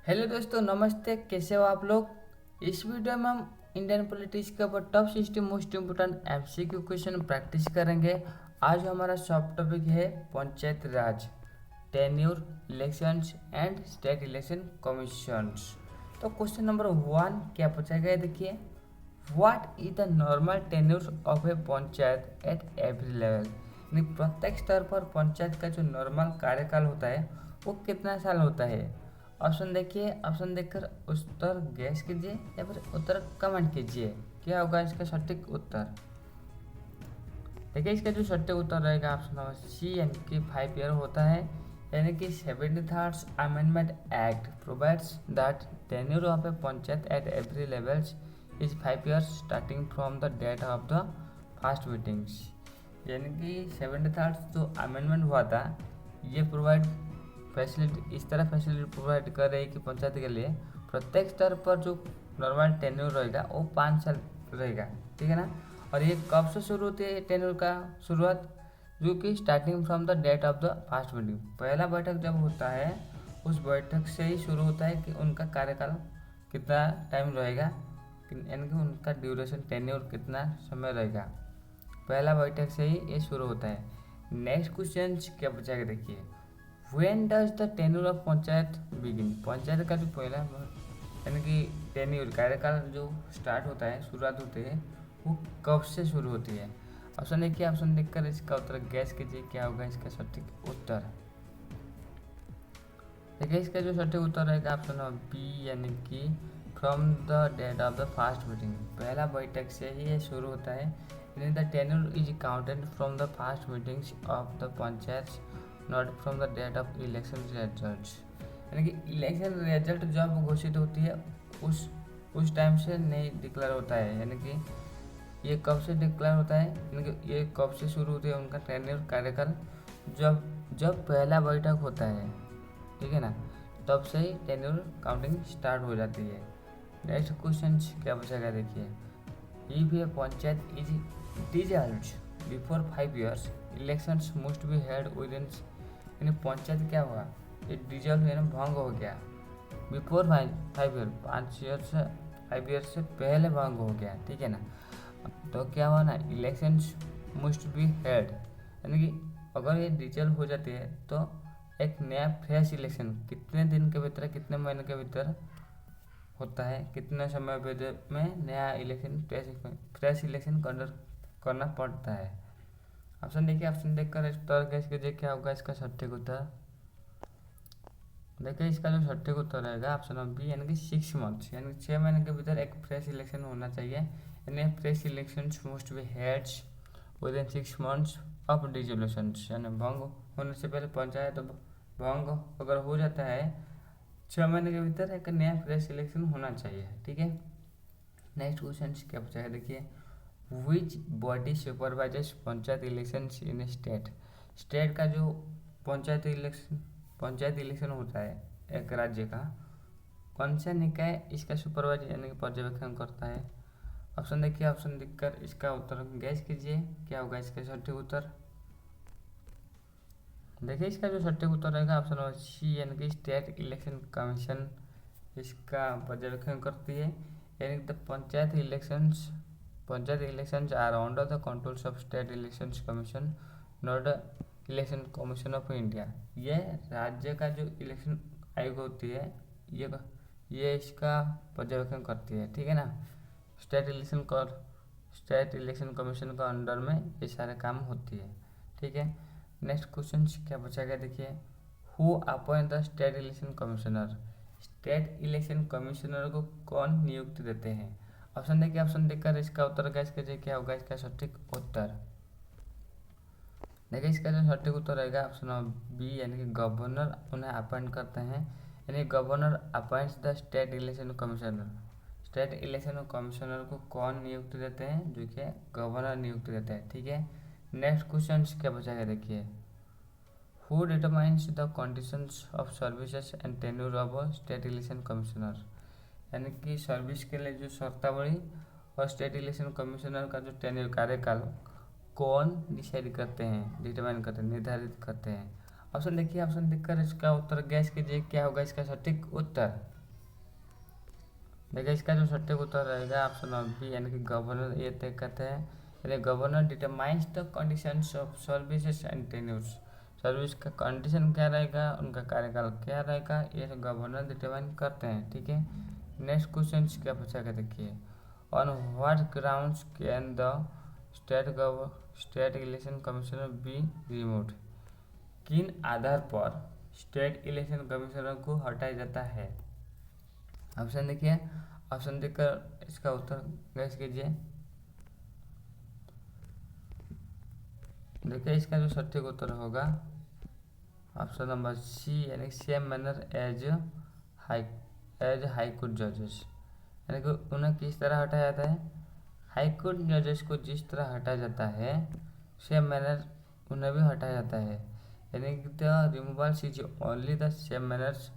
Hello दोस्तों, नमस्ते। कैसे हो आप लोग। इस वीडियो में हम इंडियन पॉलिटिक्स के ऊपर top 60 most important MCQ question practice करेंगे। आज हमारा सब टॉपिक है panchayat Raj, tenure, elections and state election commissions. तो क्वेश्चन नंबर 1 क्या पूछा गया है, देखिए। What is the normal tenure of a panchayat at every level. यानी प्रत्येक स्तर पर पंचायत का जो नॉर्मल कार्यकाल होता है वो कितना साल होता है। ऑप्शन देखिए, ऑप्शन देखकर उत्तर गैस कीजिए या फिर उत्तर कमेंट कीजिए। क्या होगा इसका सटीक उत्तर। देखिए इसका जो सटीक उत्तर रहेगा ऑप्शन नंबर सी, यानी कि 5 ईयर होता है। यानी कि 73rd amendment act provides that tenure of a panchayat at every levels is 5 years starting from the date of the first meetings. यानी कि 73rd जो अमेंडमेंट हुआ था ये प्रोवाइड फैसिलिटी इस तरह फैसिलिटी प्रोवाइड कर रही है कि पंचायत के लिए प्रत्येक स्तर पर जो नॉर्मल टेन्योर रहेगा वो 5 साल रहेगा, ठीक है ना। और ये कब से शुरू होती है टेन्योर का शुरुआत, जो कि starting from the date of the first meeting. पहला बैठक जब होता है उस बैठक से ही शुरू होता है कि उनका कार्यकाल कितना टाइम रहेगा, यानी कि उनका ड्यूरेशन टेन्योर कितना समय रहेगा। पहला बैठक से ही ये शुरू होता है। नेक्स्ट क्वेश्चन क्या पूछा गया, देखिए। When does the tenure of panchayat begin. Panchayat का जो पहला यानी कि टेन्योर कार्यकाल जो स्टार्ट होता है, शुरुआत होती है, वो कब से शुरू होती है। ऑप्शन देखिए, ऑप्शन देखकर इसका उत्तर गैस कीजिए क्या होगा इसका सटीक उत्तर। देखिए इसका जो सटीक उत्तर रहेगा ऑप्शन नंबर बी, यानी कि from the date of the first meeting. पहला बैठक से ही ये शुरू होता है। यानी the tenure is counted from the first meetings of the panchayat, not from the date of election results. यानी कि इलेक्शन रिजल्ट जब घोषित होती है उस टाइम से नहीं डिक्लेयर होता है। यानी कि ये कब से डिक्लेयर होता है, यानी कि ये कब से शुरू होती है उनका टेन्योर कार्यकाल, जब जब पहला बैठक होता है, ठीक है ना, तब से ही टेन्योर काउंटिंग स्टार्ट हो जाती है। नेक्स्ट क्वेश्चन क्या पूछा गया, देखिए। If A panchayat is dissolved before 5 years elections must be held with in. यानी पंचायत क्या हुआ, ये डिसॉल्व यानी भंग हो गया बिफोर 5 ईयर, 5 ईयर से 5 ईयर से पहले भंग हो गया, ठीक है ना। तो क्या हुआ ना, इलेक्शंस मस्ट बी हेल्ड, यानी कि अगर ये डिसॉल्व हो जाती है तो एक नया फ्रेश इलेक्शन कितने दिन के भीतर, कितने महीने के भीतर होता है, कितने समय में नया इलेक्शन फ्रेश इलेक्शन करना पड़ता है। ऑप्शन देखिए, ऑप्शन देखकर उत्तर गैस कीजिए क्या होगा इसका सटीक उत्तर। देखिए इसका जो सटीक उत्तर रहेगा ऑप्शन नंबर बी, यानी कि 6 मंथ्स, यानी 6 महीने के भीतर एक फ्रेश इलेक्शन होना चाहिए। यानी fresh election must be held with in 6 months of dissolution. यानी भंग होने से पहले पंचायत भंग अगर हो जाता है 6 महीने के भीतर एक नया फ्रेश इलेक्शन होना चाहिए, ठीक है। नेक्स्ट क्वेश्चन क्या पूछा है, देखिए। Which body supervisors panchayat election in state. State का जो पंचायत इलेक्शन होता है एक राज्य का, कौन सा निकाय इसका सुपरवाइज यानी कि पर्यवेक्षण करता है। ऑप्शन देखिए, ऑप्शन देखकर इसका उत्तर गैस कीजिए क्या होगा इसका सटीक उत्तर। देखिए इसका जो सटीक उत्तर रहेगा ऑप्शन नंबर सी, यानी कि स्टेट इलेक्शन कमीशन इसका पर्यवेक्षण करती है। यानी कि panchayat elections are under the controls of state elections commission, not the election commission of India. ये राज्य का जो इलेक्शन आयोग होती है ये इसका पर्यवेक्षण करती है, ठीक है ना। स्टेट इलेक्शन कमीशन का अंडर में ये सारे काम होती है, ठीक है। नेक्स्ट क्वेश्चन क्या पूछा गया, देखिए। Who appoint the state election commissioner. State election commissioner को कौन नियुक्ति देते हैं। ऑप्शन देखिए, ऑप्शन देखकर इसका उत्तर गैस कीजिए क्या होगा इसका सटीक उत्तर। देखिए इसका जो सटीक उत्तर रहेगा ऑप्शन नंबर बी, यानी कि गवर्नर उन्हें अपॉइंट करते हैं। यानी governor appoints the state election commissioner. State election commissioner को कौन नियुक्ति देते हैं, जो कि गवर्नर नियुक्ति देते हैं, ठीक है। नेक्स्ट क्वेश्चन क्या बचा है, देखिए। Who determines the conditions of services and tenure of state election commissioner. यानी कि सर्विस के लिए जो शर्तावली और स्टेट इलेक्शन कमिश्नर का जो टेन्योर कार्यकाल कौन डिसाइड करते हैं, डिटरमाइन करते हैं, निर्धारित करते हैं। ऑप्शन देखिए, ऑप्शन देखकर इसका उत्तर गैस कीजिए क्या होगा इसका सटीक उत्तर। देखिए इसका जो सटीक उत्तर रहेगा ऑप्शन बी यानी कि गवर्नर ये तय करते हैं, यानी governor determines the conditions of services and tenures. Service का कंडीशन क्या रहेगा, उनका कार्यकाल क्या रहेगा, ये गवर्नर डिटरमाइन करते हैं। ठीक है, नेक्स्ट क्वेश्चन क्या पूछा गया देखिए, on what grounds can the state election commissioner be removed. किन आधार पर स्टेट इलेक्शन कमिश्नर को हटाया जाता है। ऑप्शन देखिए, ऑप्शन देखकर इसका उत्तर गैस कीजिए। देखिए इसका जो सटीक उत्तर होगा ऑप्शन नंबर सी यानी same manner as high court जजेस, यानी कि उन्हें किस तरह हटाया जाता है, हाई कोर्ट जजेस को जिस तरह हटाया जाता है सेम मैनर उन्हें भी हटाया जाता है, यानी कि the removal is only the same manners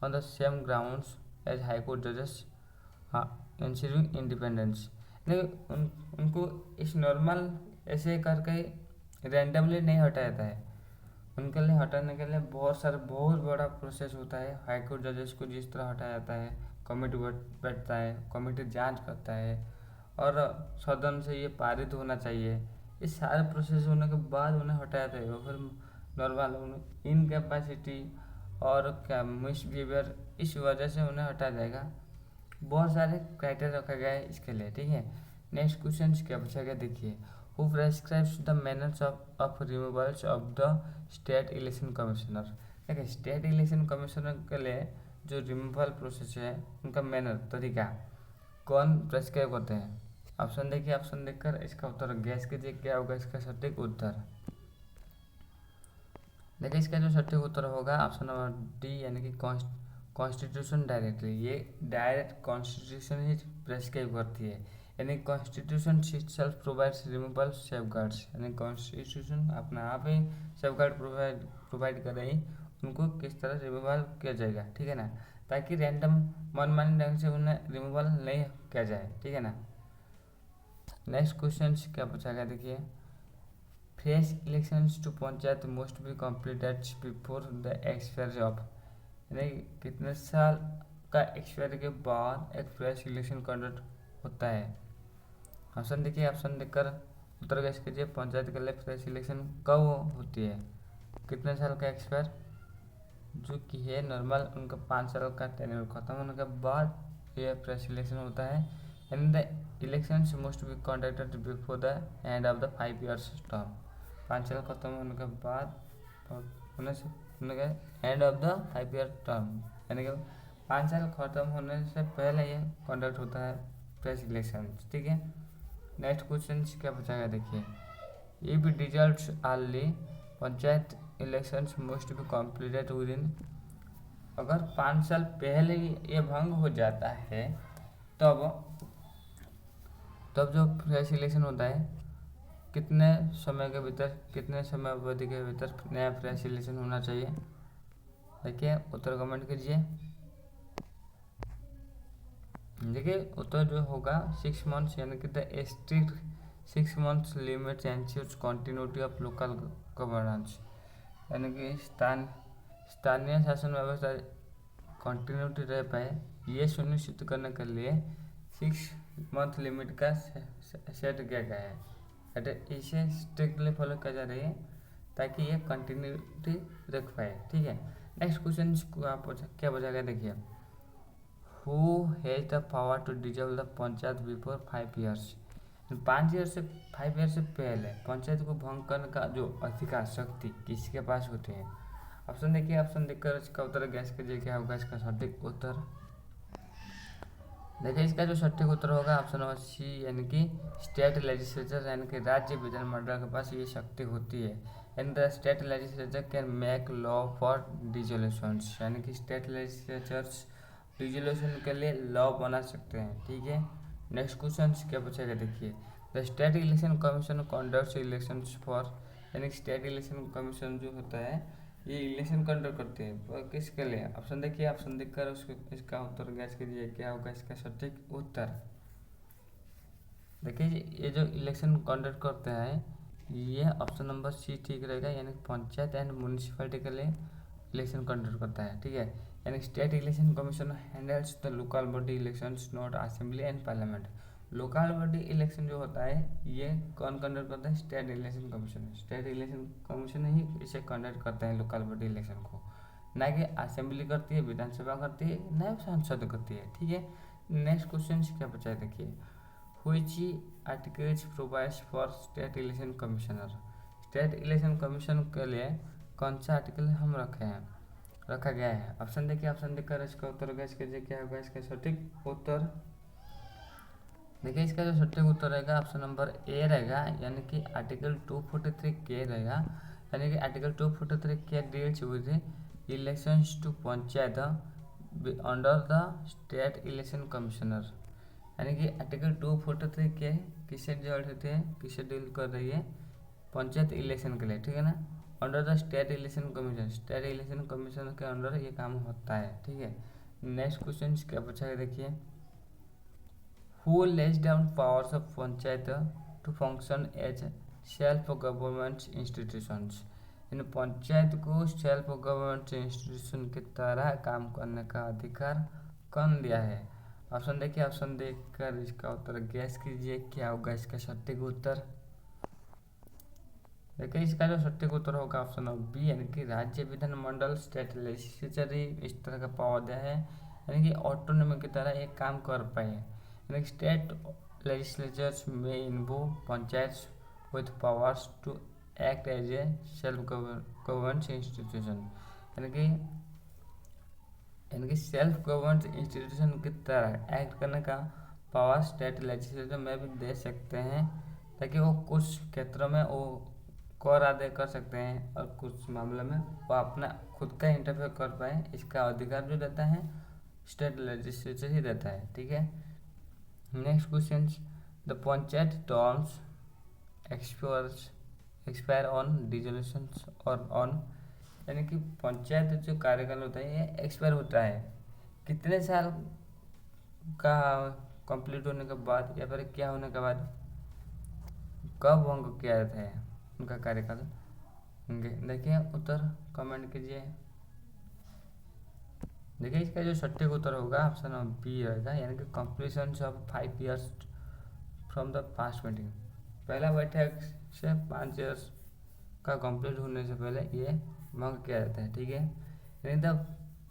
on the same grounds as high court जजेस इंश्योरिंग इंडिपेंडेंस। उनको इस नॉर्मल ऐसे करके रैंडमली नहीं हटाया जाता है, उनके लिए हटाने के लिए बहुत बड़ा प्रोसेस होता है। हाई कोर्ट जजेस को जिस तरह हटाया जाता है, कमेटी बैठता है, कमेटी जांच करता है और सदन से ये पारित होना चाहिए, इस सारे प्रोसेस होने के बाद उन्हें हटाया जाता है। और फिर नॉर्मल इनकैपेसिटी और क्या मिसबिहेवियर, इस वजह से उन्हें हटाया जाएगा। बहुत सारे क्राइटेरिया रखा गया है इसके लिए। ठीक है, नेक्स्ट क्वेश्चन क्या पूछा गया देखिए, who prescribes the manners of removals of the state election commissioner. देखिए स्टेट इलेक्शन कमिश्नर के लिए जो रिमूवल प्रोसेस है उनका मैनर तरीका कौन प्रेस्क्राइब करते हैं। ऑप्शन देखिए, ऑप्शन देखकर इसका उत्तर गैस कीजिए क्या होगा इसका सटीक उत्तर। देखिए इसका जो सटीक उत्तर होगा ऑप्शन नंबर डी यानी कि कॉन्स्टिट्यूशन डायरेक्टली, ये डायरेक्ट कॉन्स्टिट्यूशन ही प्रेस्क्राइब करती है, यानी constitution itself provides removal safeguards, यानी कॉन्स्टिट्यूशन अपना आप ही सेफगार्ड प्रोवाइड कर रही उनको किस तरह रिमूवल किया जाएगा। ठीक है ना, ताकि रैंडम मनमानी ढंग से उन्हें रिमूवल नहीं किया जाए। ठीक है ना, नेक्स्ट क्वेश्चन क्या पूछा गया देखिए, fresh elections to panchayat must be completed before the expiry of, यानी कितने साल का एक्सपायरी के बाद एक फ्रेश इलेक्शन कंडक्ट होता है। ऑप्शन देखिए, ऑप्शन देखकर उत्तर गैस कीजिए, पंचायत के लिए फ्रेश इलेक्शन कब होती है, कितने साल का एक्सपायर जो कि है नॉर्मल उनका 5 साल का टेन्योर खत्म होने के बाद ये फ्रेश इलेक्शन होता है, and the elections must be conducted before the end of the 5 years term. 5 साल खत्म होने के बाद end of the 5 year term, यानी कि 5 साल खत्म होने से पहले ये कंडक्ट होता है फ्रेश इलेक्शन। ठीक है, नेक्स्ट क्वेश्चन क्या पूछा गया देखिए, if results early panchayat elections must be completed with in, अगर 5 साल पहले ये भंग हो जाता है तब जो फ्रेश इलेक्शन होता है कितने समय के भीतर, कितने समय अवधि के भीतर नया फ्रेश इलेक्शन होना चाहिए। देखिए उत्तर कमेंट कीजिए। देखिए उत्तर जो होगा 6 मंथ्स, यानी कि the strict 6 months limit ensures continuity of local governance, यानी कि स्थानीय शासन व्यवस्था कंटिन्यूटी रह पाए, ये सुनिश्चित करने के लिए 6 मंथ लिमिट का सेट किया गया है। इसे स्ट्रिक्टली फॉलो किया जा रही है ताकि ये कंटिन्यूटी रख पाए। ठीक है, नेक्स्ट क्वेश्चन को आप क्या पूछा गया देखिए, who has the power to dissolve the panchayat before 5 years. 5 year से 5 ईयर से पहले पंचायत को भंग करने का जो अधिकार शक्ति किसके पास होते हैं। ऑप्शन देखिए, ऑप्शन देखकर इसका उत्तर गैस कीजिए क्या होगा इसका सटीक उत्तर। देखिए इसका जो सटीक उत्तर होगा ऑप्शन नंबर सी, यानी कि स्टेट लेजिस्लेचर, यानी कि राज्य विधानमंडल के पास ये शक्ति होती है। And the state legislature can make law for dissolutions, यानी कि स्टेट लेजिस्लेचर्स डिजोल्यूशन के लिए लॉ बना सकते हैं। ठीक है, नेक्स्ट क्वेश्चन क्या पूछेगा देखिए, the state election commission conducts election for, यानी स्टेट इलेक्शन कमीशन जो होता है ये इलेक्शन कंडक्ट करते हैं और किसके लिए। ऑप्शन देखिए, ऑप्शन देखकर उसको इसका उत्तर गैस कीजिए क्या होगा इसका सटीक उत्तर। देखिए ये जो इलेक्शन कंडक्ट करते हैं ये ऑप्शन नंबर सी ठीक रहेगा, यानी पंचायत एंड म्यूनिसिपैलिटी के लिए इलेक्शन कंडक्ट करता है। ठीक है, यानी state election commission handles the local body elections not assembly and parliament. Local body election जो होता है ये कौन कंडक्ट करता है? State election commission. State election commission ही इसे कंडक्ट करते हैं लोकल बॉडी इलेक्शन को, ना कि असेंबली करती है, विधानसभा करती है, ना संसद करती है। ठीक है, नेक्स्ट क्वेश्चन क्या बचा है देखिए, which articles provides for state election commissioner. State election commission के लिए कौन सा आर्टिकल हम रखा गया है? ऑप्शन देखिए, ऑप्शन देखकर इसका उत्तर गैस कीजिए क्या होगा इसका सटीक उत्तर। देखिए इसका जो सटीक उत्तर रहेगा ऑप्शन नंबर ए रहेगा, यानी कि आर्टिकल 243 के रहेगा। यानी कि आर्टिकल 243 के deals with elections to panchayat under the state election commissioner. यानी कि आर्टिकल 243 के किससे जड़ित है, किससे डील कर रही है? पंचायत इलेक्शन के लिए, ठीक है ना, under the state election commission. State election commission के अंडर ये काम होता है। ठीक है, नेक्स्ट क्वेश्चन क्या पूछा है देखिए, who lays down powers of panchayat to function as self government institutions. इन पंचायत को सेल्फ गवर्नमेंट इंस्टीट्यूशन की तरह काम करने का अधिकार कौन दिया है? ऑप्शन देखिए, ऑप्शन देखकर इसका उत्तर गैस कीजिए क्या होगा इसका सटीक उत्तर। देखिए इसका जो सटीक उत्तर होगा ऑप्शन बी, यानी कि राज्य विधानमंडल स्टेट लेजिस्लेचर ही इस तरह का पावर दिया है, यानी कि ऑटोनॉमी की तरह एक काम कर पाए। यानी कि स्टेट लेजिस्लेचर्स में involve panchayat with powers to act as a self governance institution. यानी कि सेल्फ गवर्नेंस इंस्टीट्यूशन की तरह एक्ट करने का पावर स्टेट लेजिस्लेचर में भी दे सकते हैं, ताकि वो कुछ क्षेत्रों में वो कर अदा कर सकते हैं और कुछ मामलों में वो अपना खुद का इंटरफेयर कर पाए। इसका अधिकार जो देता है स्टेट लेजिस्लेचर ही देता है। ठीक है, next question, the panchayat terms expire on dissolution और ऑन, यानी कि पंचायत जो कार्यकाल होता है ये एक्सपायर होता है कितने साल का कंप्लीट होने के बाद, या फिर क्या होने के बाद, कब भंग किया जाता है उनका कार्यकाल? देखिए उत्तर कमेंट कीजिए। देखिए इसका जो सटीक उत्तर होगा ऑप्शन बी रहेगा, यानी कि completion of 5 years from the past meeting. पहला बैठक से 5 ईयर्स का कंप्लीट होने से पहले ये भंग किया जाता है। ठीक है, यानी the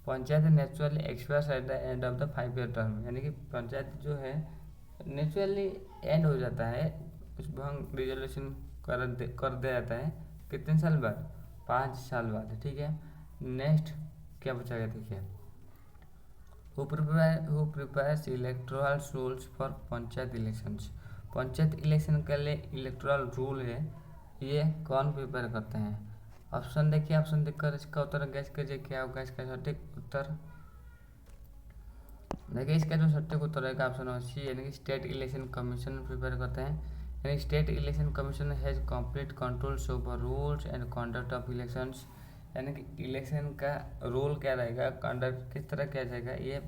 panchayat naturally expires at the end of the 5 year term. यानी कि पंचायत जो है नेचुरली एंड हो जाता है, उस भंग रिजोल्यूशन कर दिया जाता है कितने साल बाद? 5 साल बाद। ठीक है, नेक्स्ट क्या पूछा गया देखिए, who prepares electoral rules for panchayat elections. Panchayat election के लिए इलेक्टोरल रूल है, ये कौन प्रिपेयर करते हैं? ऑप्शन देखिए, ऑप्शन देखकर इसका उत्तर गैस कीजिए क्या होगा इसका सटीक उत्तर। देखिए इसका जो सटीक उत्तर रहेगा ऑप्शन सी, यानी कि स्टेट इलेक्शन कमीशन प्रिपेयर करते हैं। यानी state election commission has complete controls over rules and conduct of elections. यानी कि इलेक्शन का रूल क्या रहेगा, कंडक्ट किस तरह किया जाएगा, ये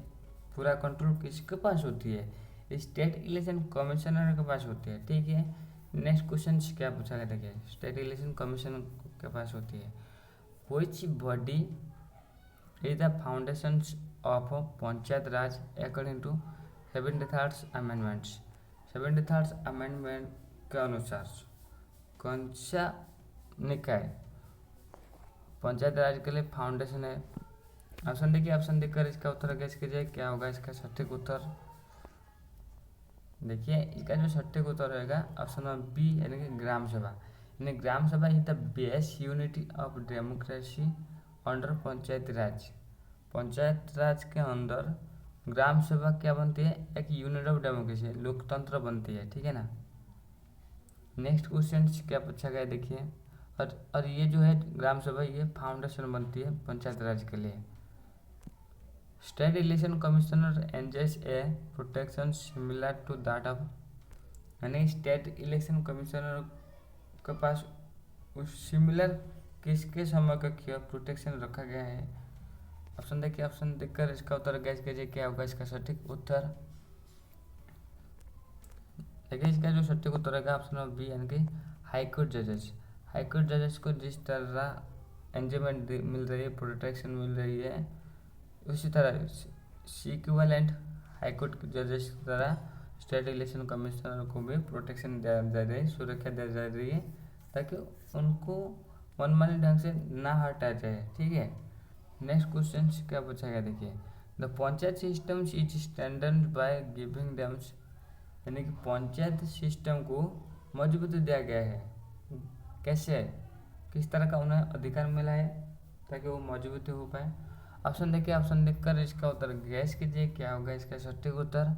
पूरा कंट्रोल किसके पास होती है? स्टेट इलेक्शन कमिश्नर के पास होती है। ठीक है, नेक्स्ट क्वेश्चन क्या पूछा गया देखिए, स्टेट इलेक्शन कमीशन के पास होती है। Which body is the foundation of panchayat raj according to 73rd amendments. 73rd amendment के अनुसार कौन सा निकाय पंचायत राज के लिए फाउंडेशन है? ऑप्शन देखिए, ऑप्शन देखकर इसका उत्तर गैस कीजिए क्या होगा इसका सटीक उत्तर। देखिए इसका जो सटीक उत्तर रहेगा ऑप्शन बी, यानी कि ग्राम सभा। यानी gram sabha is the base unity of democracy under panchayat Raj. Panchayat राज के अंदर ग्राम सभा क्या बनती है? एक यूनिट ऑफ डेमोक्रेसी, लोकतंत्र बनती है। ठीक है ना, नेक्स्ट क्वेश्चन क्या पूछा गया देखिए, और ये जो है ग्राम सभा ये फाउंडेशन बनती है पंचायत राज के लिए। State election commissioner enjoys a protection similar to that of, यानी स्टेट इलेक्शन कमिश्नर के पास उस सिमिलर किसके समय का प्रोटेक्शन रखा गया है? ऑप्शन देखिए, ऑप्शन देखकर इसका उत्तर गैस कीजिए क्या होगा इसका सटीक उत्तर। देखिए इसका जो सटीक उत्तर रहेगा ऑप्शन बी, यानी कि हाईकोर्ट जजेस। हाईकोर्ट जजेस को जिस तरह एंजॉयमेंट मिल रही है, प्रोटेक्शन मिल रही है, उसी तरह इक्विवेलेंट हाईकोर्ट के जजेस की तरह स्टेट इलेक्शन कमिश्नर को भी प्रोटेक्शन दिया जा रही है, सुरक्षा दी जा रही है, ताकि उनको मनमानी ढंग से ना हटाया जाए। ठीक है, नेक्स्ट क्वेश्चन क्या पूछा गया देखिए, the panchayat system is standard by giving them, यानी कि पंचायत सिस्टम को मजबूती दिया गया है। कैसे, किस तरह का उन्हें अधिकार मिला है ताकि वो मजबूती हो पाए। ऑप्शन देखिए, ऑप्शन देखकर इसका उत्तर गैस कीजिए, क्या होगा इसका सटीक उत्तर।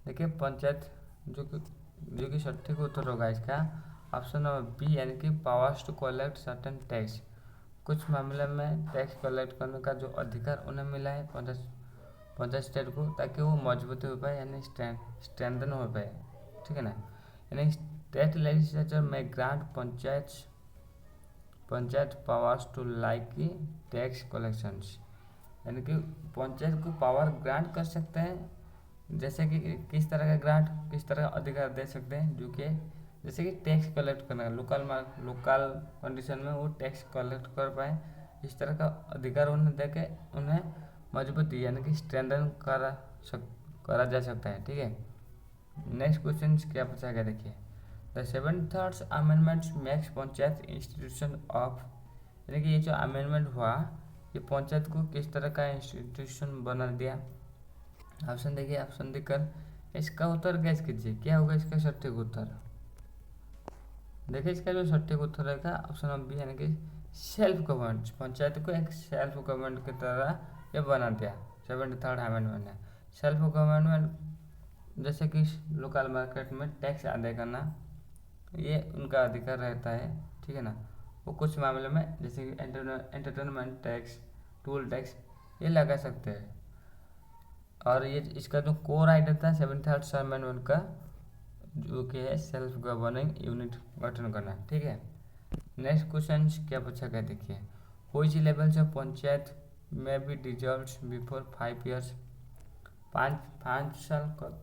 देखिए पंचायत जो कि सटीक उत्तर होगा इसका ऑप्शन नंबर बी, यानी कि powers to collect certain tax. कुछ मामले में टैक्स कलेक्ट करने का जो अधिकार उन्हें मिला है पंचायत स्टेट को, ताकि वो मजबूती हो पाए, यानी स्ट्रेंथन हो पाए। ठीक है ना, यानी स्टेट लेजिस्लेचर में grant panchayat powers to like की टैक्स कलेक्शंस, यानी कि पंचायत को पावर ग्रांट कर सकते हैं, जैसे कि किस तरह का ग्रांट, किस तरह का अधिकार दे सकते हैं, जो कि जैसे कि टैक्स कलेक्ट करना, लोकल कंडीशन में वो टैक्स कलेक्ट कर पाए, इस तरह का अधिकार उन्हें दे के उन्हें मजबूती यानी कि स्ट्रेंथन करा जा सकता है। ठीक है, नेक्स्ट क्वेश्चन क्या पूछा गया देखिए, the 73rd amendment makes panchayat institution of, यानी कि ये जो अमेंडमेंट हुआ ये पंचायत को किस तरह का इंस्टीट्यूशन बना दिया। ऑप्शन देखिए, ऑप्शन देकर इसका उत्तर गैस कीजिए, क्या होगा इसका सटीक उत्तर। देखिए इसका जो सटीक उत्तर रहेगा ऑप्शन नंबर बी, यानी कि सेल्फ गवर्नमेंट, पंचायत को एक सेल्फ गवर्नमेंट की तरह ये बना दिया 73rd अमेंडमेंट ने। सेल्फ गवर्नमेंट जैसे कि लोकल मार्केट में टैक्स अदा करना, ये उनका अधिकार रहता है। ठीक है ना, वो कुछ मामले में जैसे कि एंटरटेनमेंट टैक्स, टूल टैक्स ये लगा सकते हैं। और ये इसका जो कोर आइडिया था 73rd अमेंडमेंट का, जो कि है सेल्फ गवर्निंग यूनिट गठन करना। ठीक है, नेक्स्ट क्वेश्चन क्या पूछा गया देखिए, व्हिच लेवल से पंचायत में बी डिसॉल्व्ड बिफोर 5 years, 5 साल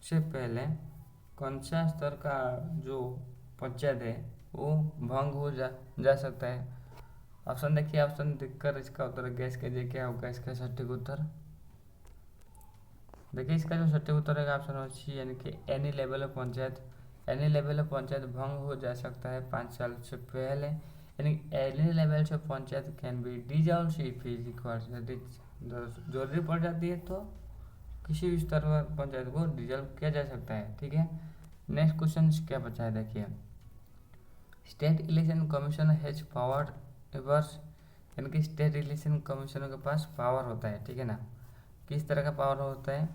से पहले कौन सा स्तर का जो पंचायत है वो भंग हो जा सकता है। ऑप्शन देखिए, ऑप्शन देखकर इसका उत्तर गैस कीजिए, क्या होगा इसका सटीक उत्तर। देखिए इसका जो सटीक उत्तर है ऑप्शन नंबर सी, यानी कि एनी लेवल ऑफ पंचायत भंग हो जा सकता है 5 साल से पहले, यानी एनी लेवल से panchayat can be dissolved if is required, यदि जरूरी पड़ जाती है तो किसी भी स्तर पर पंचायत को डिसॉल्व किया जा सकता है। ठीक है, नेक्स्ट क्वेश्चन क्या बचा है देखिए, state election commission has power averse, यानी कि स्टेट इलेक्शन कमीशन के पास पावर होता है। ठीक है ना, किस तरह का पावर होता है।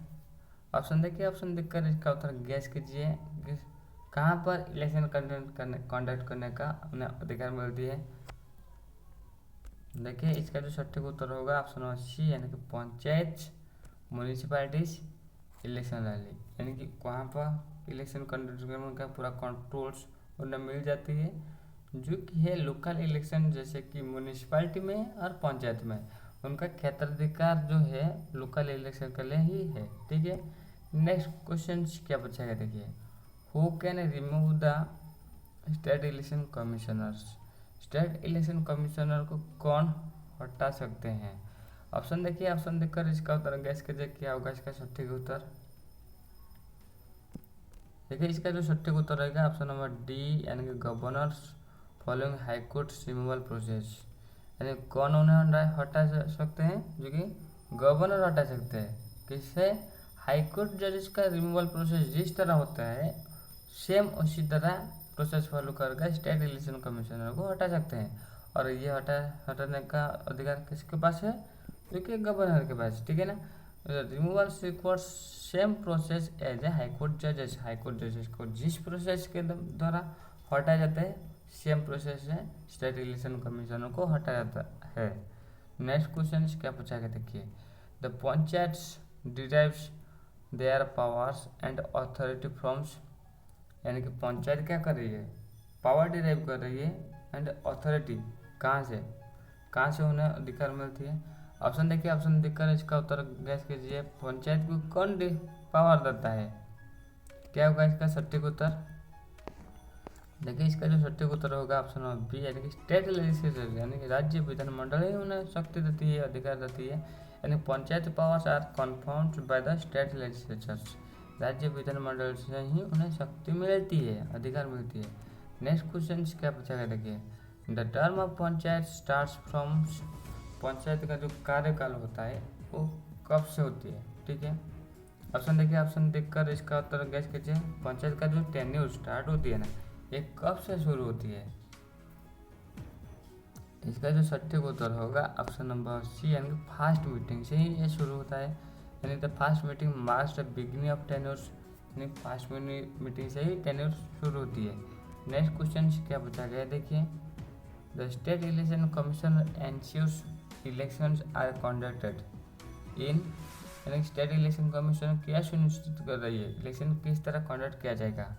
ऑप्शन देखिए, ऑप्शन देखकर इसका उत्तर गैस कीजिए, कहाँ पर इलेक्शन कंडक्ट करने का उन्हें अधिकार मिलती है। देखिए इसका जो सटीक उत्तर होगा ऑप्शन नंबर सी, यानी कि पंचायत म्यूनिसिपैलिटीज इलेक्शन रैली, यानी कि वहाँ पर इलेक्शन कंडक्ट करने का पूरा कंट्रोल्स उन्हें मिल जाती है, जो कि है लोकल इलेक्शन जैसे कि म्यूनिसिपैलिटी में और पंचायत में उनका क्षेत्राधिकार जो है लोकल इलेक्शन के लिए ही है। ठीक है, नेक्स्ट क्वेश्चन क्या पूछा गया देखिए, who can remove the state election commissioners, state election commissioner को कौन हटा सकते हैं। ऑप्शन देखिए, ऑप्शन देखकर इसका उत्तर गैस कीजिए, क्या होगा इसका सटीक उत्तर। देखिए इसका जो सटीक उत्तर रहेगा ऑप्शन नंबर डी, यानी कि governors following high court removal process, यानी कौन उन्हें हटा सकते हैं, जो कि गवर्नर हटा सकते हैं। किससे, हाई कोर्ट जजेस का रिमूवल प्रोसेस जिस तरह होता है सेम उसी तरह प्रोसेस फॉलो करके स्टेट इलेक्शन कमिश्नर को हटा सकते हैं। और ये हटाने का अधिकार किसके पास है, जो कि गवर्नर के पास। ठीक है ना, removal requires same process as a high court जजेस को जिस प्रोसेस के द्वारा हटाया जाता है सेम प्रोसेस से स्टेट इलेक्शन कमीशनर को हटाया जाता है। नेक्स्ट क्वेश्चन क्या पूछा गया देखिए, the panchayats derives there powers and authority firms, यानी कि पंचायत क्या कर रही है, पावर डिराइव कर रही है एंड अथॉरिटी कहाँ से उन्हें अधिकार मिलती है। ऑप्शन देखिए, ऑप्शन देखकर इसका उत्तर गैस कीजिए, पंचायत को कौन पावर देता है, क्या होगा इसका सटीक उत्तर। देखिए इसका जो सटीक उत्तर होगा ऑप्शन नंबर बी, यानी कि स्टेट लेजिस्लेचर, यानी कि राज्य विधानमंडल ही उन्हें शक्ति देती है, अधिकार देती है। यानी panchayat powers are confirmed by the state legislatures, राज्य विधानमंडल से ही उन्हें शक्ति मिलती है, अधिकार मिलती है। नेक्स्ट क्वेश्चन क्या पूछा गया, देखिए the term of panchayat starts from, panchayat का जो कार्यकाल होता है वो कब से होती है, ठीक है। ऑप्शन देखिए, ऑप्शन देखकर इसका उत्तर गैस कीजिए। पंचायत का जो टेन्योर स्टार्ट होती है ना, ये कब से शुरू होती है? इसका जो सटीक उत्तर होगा ऑप्शन नंबर सी, यानी कि फर्स्ट मीटिंग से ही ये शुरू होता है। यानी the first meeting marks the beginning of tenures, यानी फर्स्ट मीटिंग से ही टेन्योर शुरू होती है। नेक्स्ट क्वेश्चन क्या पूछा गया, देखिए the state election commission ensures elections are conducted in, यानी स्टेट इलेक्शन कमीशन क्या सुनिश्चित कर रही है, इलेक्शन किस तरह कंडक्ट किया जाएगा।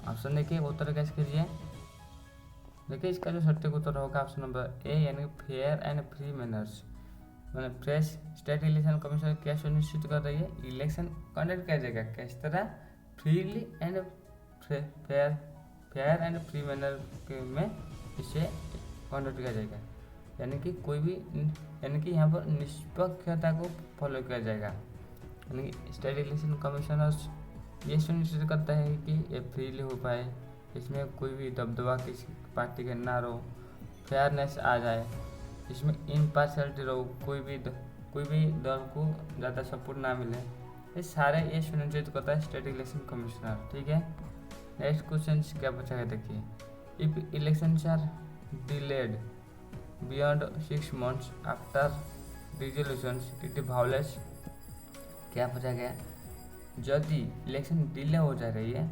ऑप्शन देखिए, उत्तर कैसे कीजिए। देखिए इसका जो सटीक उत्तर होगा ऑप्शन नंबर ए, यानी फेयर एंड फ्री मैनर्स, मतलब फ्रेश स्टेट इलेक्शन कमीशन क्या सुनिश्चित कर रही है, इलेक्शन कंडक्ट किया जाएगा किस तरह, freely and fair and free manner में इसे कंडक्ट किया जाएगा। यानी कि कोई भी, यानी कि यहाँ पर निष्पक्षता को फॉलो किया जाएगा। यानी कि स्टेट इलेक्शन कमीशनर्स ये सुनिश्चित करता है कि ये फ्रीली हो पाए, इसमें कोई भी दबदबा किसी पार्टी के ना रहो, फेयरनेस आ जाए, इसमें इम्पार्शियलिटी रहो, कोई भी दल को ज़्यादा सपोर्ट ना मिले, ये सारे ये सुनिश्चित करता है स्टेट इलेक्शन कमिश्नर, ठीक है। नेक्स्ट क्वेश्चन क्या पूछा है, देखिए if elections are delayed beyond 6 months after resolutions it violates, क्या पूछा गया, यदि इलेक्शन डिले हो जा रही है,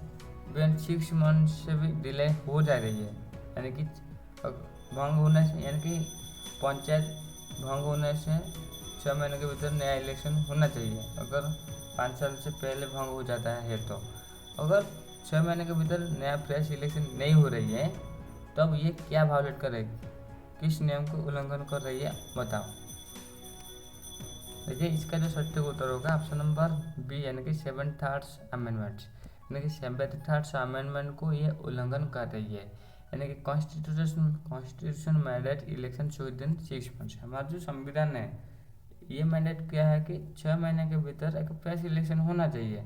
बियॉन्ड 6 months से भी डिले हो जा रही है, यानी कि भंग होने से, यानी कि पंचायत भंग होने से 6 महीने के भीतर नया इलेक्शन होना चाहिए। अगर 5 साल से पहले भंग हो जाता है तो, अगर 6 महीने के भीतर नया फ्रेश इलेक्शन नहीं हो रही है, तब ये क्या वायलेट करेगी, किस नियम को उल्लंघन कर रही है, बताओ। देखिए इसका जो सटीक उत्तर होगा ऑप्शन नंबर बी, यानी कि 73rd अमेंडमेंट, यानी कि 73rd अमेंडमेंट को ये उल्लंघन कर रही है। यानी कि constitution mandate election with in 6 months, हमारा जो संविधान है ये मैंडेट क्या है कि 6 महीने के भीतर एक फ्रेश इलेक्शन होना चाहिए।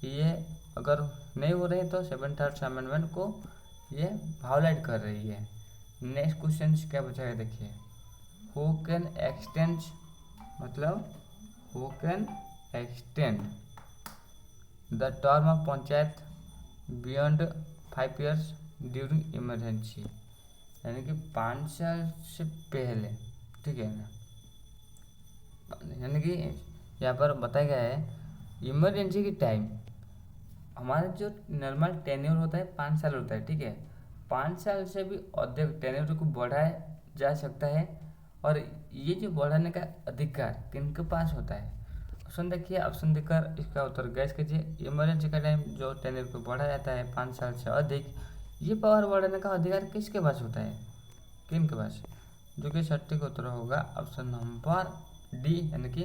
ये अगर नहीं हो रही तो 73rd अमेंडमेंट को ये वायलेट कर रही है। नेक्स्ट क्वेश्चन क्या पूछा है, देखिए हु कैन एक्सटेंड, मतलब who can extend the term of panchayat beyond 5 years during emergency, यानी कि 5 साल से पहले, ठीक है ना। यानी कि यहाँ पर बताया गया है इमरजेंसी की टाइम, हमारा जो नॉर्मल टेन्योर होता है 5 साल होता है, ठीक है, 5 साल से भी अधिक टेन्योर को बढ़ाया जा सकता है। और ये जो बढ़ाने का अधिकार किनके पास होता है, ऑप्शन देखिए, ऑप्शन देकर इसका उत्तर गैस कीजिए। इमरजेंसी का टाइम जो टेन्योर को बढ़ाया जाता है 5 साल से अधिक, ये पावर बढ़ाने का अधिकार किसके पास होता है, किन के पास, जो कि सटीक उत्तर होगा ऑप्शन नंबर डी, यानी कि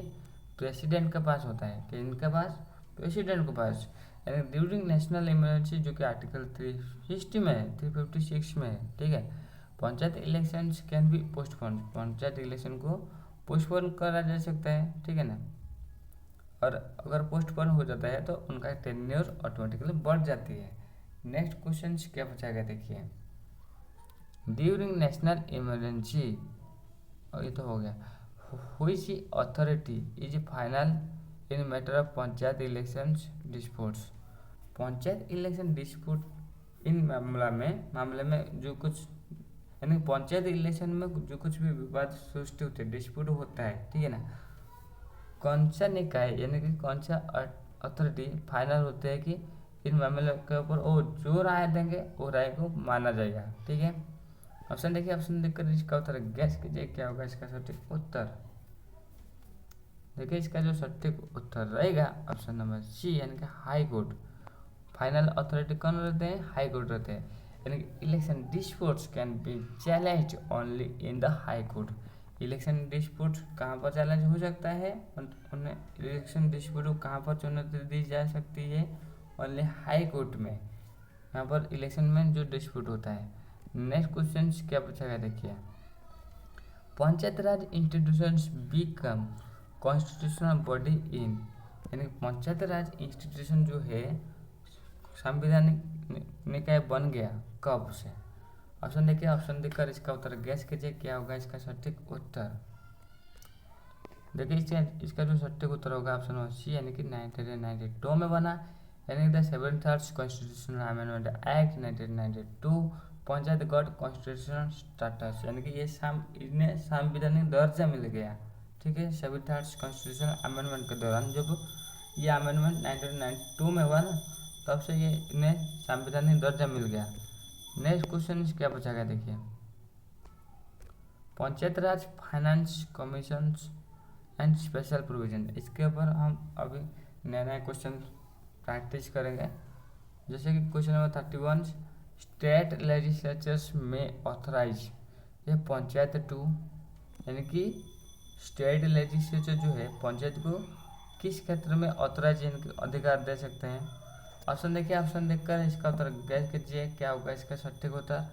प्रेसिडेंट के पास होता है। कि इनके पास, प्रेसिडेंट के पास, यानी ड्यूरिंग नेशनल इमरजेंसी, जो कि आर्टिकल 360 में है, 356 में है, ठीक है। Panchayat elections can be postpone, panchayat election को पोस्टपोन करा जा सकता है, ठीक है ना। और अगर पोस्टपोन हो जाता है तो उनका टेन्योर ऑटोमेटिकली बढ़ जाती है। नेक्स्ट क्वेश्चन क्या पूछा गया, देखिए ड्यूरिंग नेशनल इमरजेंसी, और ये तो हो गया, which authority is final in matter of panchayat elections disputes, panchayat election dispute इन मामले में जो कुछ, यानी पंचायत इलेक्शन में जो कुछ भी विवाद सृष्टि होते हैं, डिस्प्यूट होता है, ठीक है ना, कौन सा निकाय, यानी कि कौन सा अथॉरिटी फाइनल होते हैं कि इन मामले के ऊपर वो जो राय देंगे वो राय को माना जाएगा, ठीक है। ऑप्शन देखिए, ऑप्शन देखकर इसका उत्तर गैस कीजिए क्या होगा इसका सटीक उत्तर। देखिए इसका जो सटीक उत्तर रहेगा ऑप्शन नंबर सी, यानी कि हाई कोर्ट। फाइनल अथॉरिटी कौन रहते हैं, हाई कोर्ट रहते हैं। यानी कि election disputes can be challenge only in the high court, election dispute कहाँ पर चैलेंज हो सकता है, उन्हें इलेक्शन डिस्प्यूट कहाँ पर चुनौती दी जा सकती है, ओनली हाई कोर्ट में। यहाँ पर इलेक्शन में जो डिस्प्यूट होता है। नेक्स्ट क्वेश्चन क्या पूछा गया देखिए, panchayat Raj institutions become constitutional body in, यानी पंचायत राज इंस्टीट्यूशन जो है संवैधानिक निकाय बन गया कब से। ऑप्शन देखिए, ऑप्शन देखकर इसका उत्तर गैस कीजिए, क्या होगा इसका सटीक उत्तर। देखिए इसका जो सटीक उत्तर होगा ऑप्शन सी, यानी कि 1992 में बना, यानी the 73rd constitutional amendment act 1992 panchayat got constitutional status, यानी कि ये इन्हें संवैधानिक दर्जा मिल गया। ठीक है, 73rd कॉन्स्टिट्यूशनल अमेंडमेंट के दौरान जब ये अमेंडमेंट 1992 में हुआ ना, तब से ये इन्हें संवैधानिक दर्जा मिल गया। नेक्स्ट क्वेश्चन क्या पूछा गया देखिए, panchayat Raj finance commission and special provision, इसके ऊपर हम अभी नए नए क्वेश्चन प्रैक्टिस करेंगे। जैसे कि क्वेश्चन नंबर 31, स्टेट लेजिस्लेचर्स में ऑथराइज, ये पंचायत टू, यानी कि स्टेट लेजिस्लेचर जो है पंचायत को किस क्षेत्र में ऑथराइज अधिकार दे सकते हैं। ऑप्शन देखिए, ऑप्शन देखकर इसका उत्तर गैस कीजिए, क्या होगा इसका सटीक उत्तर।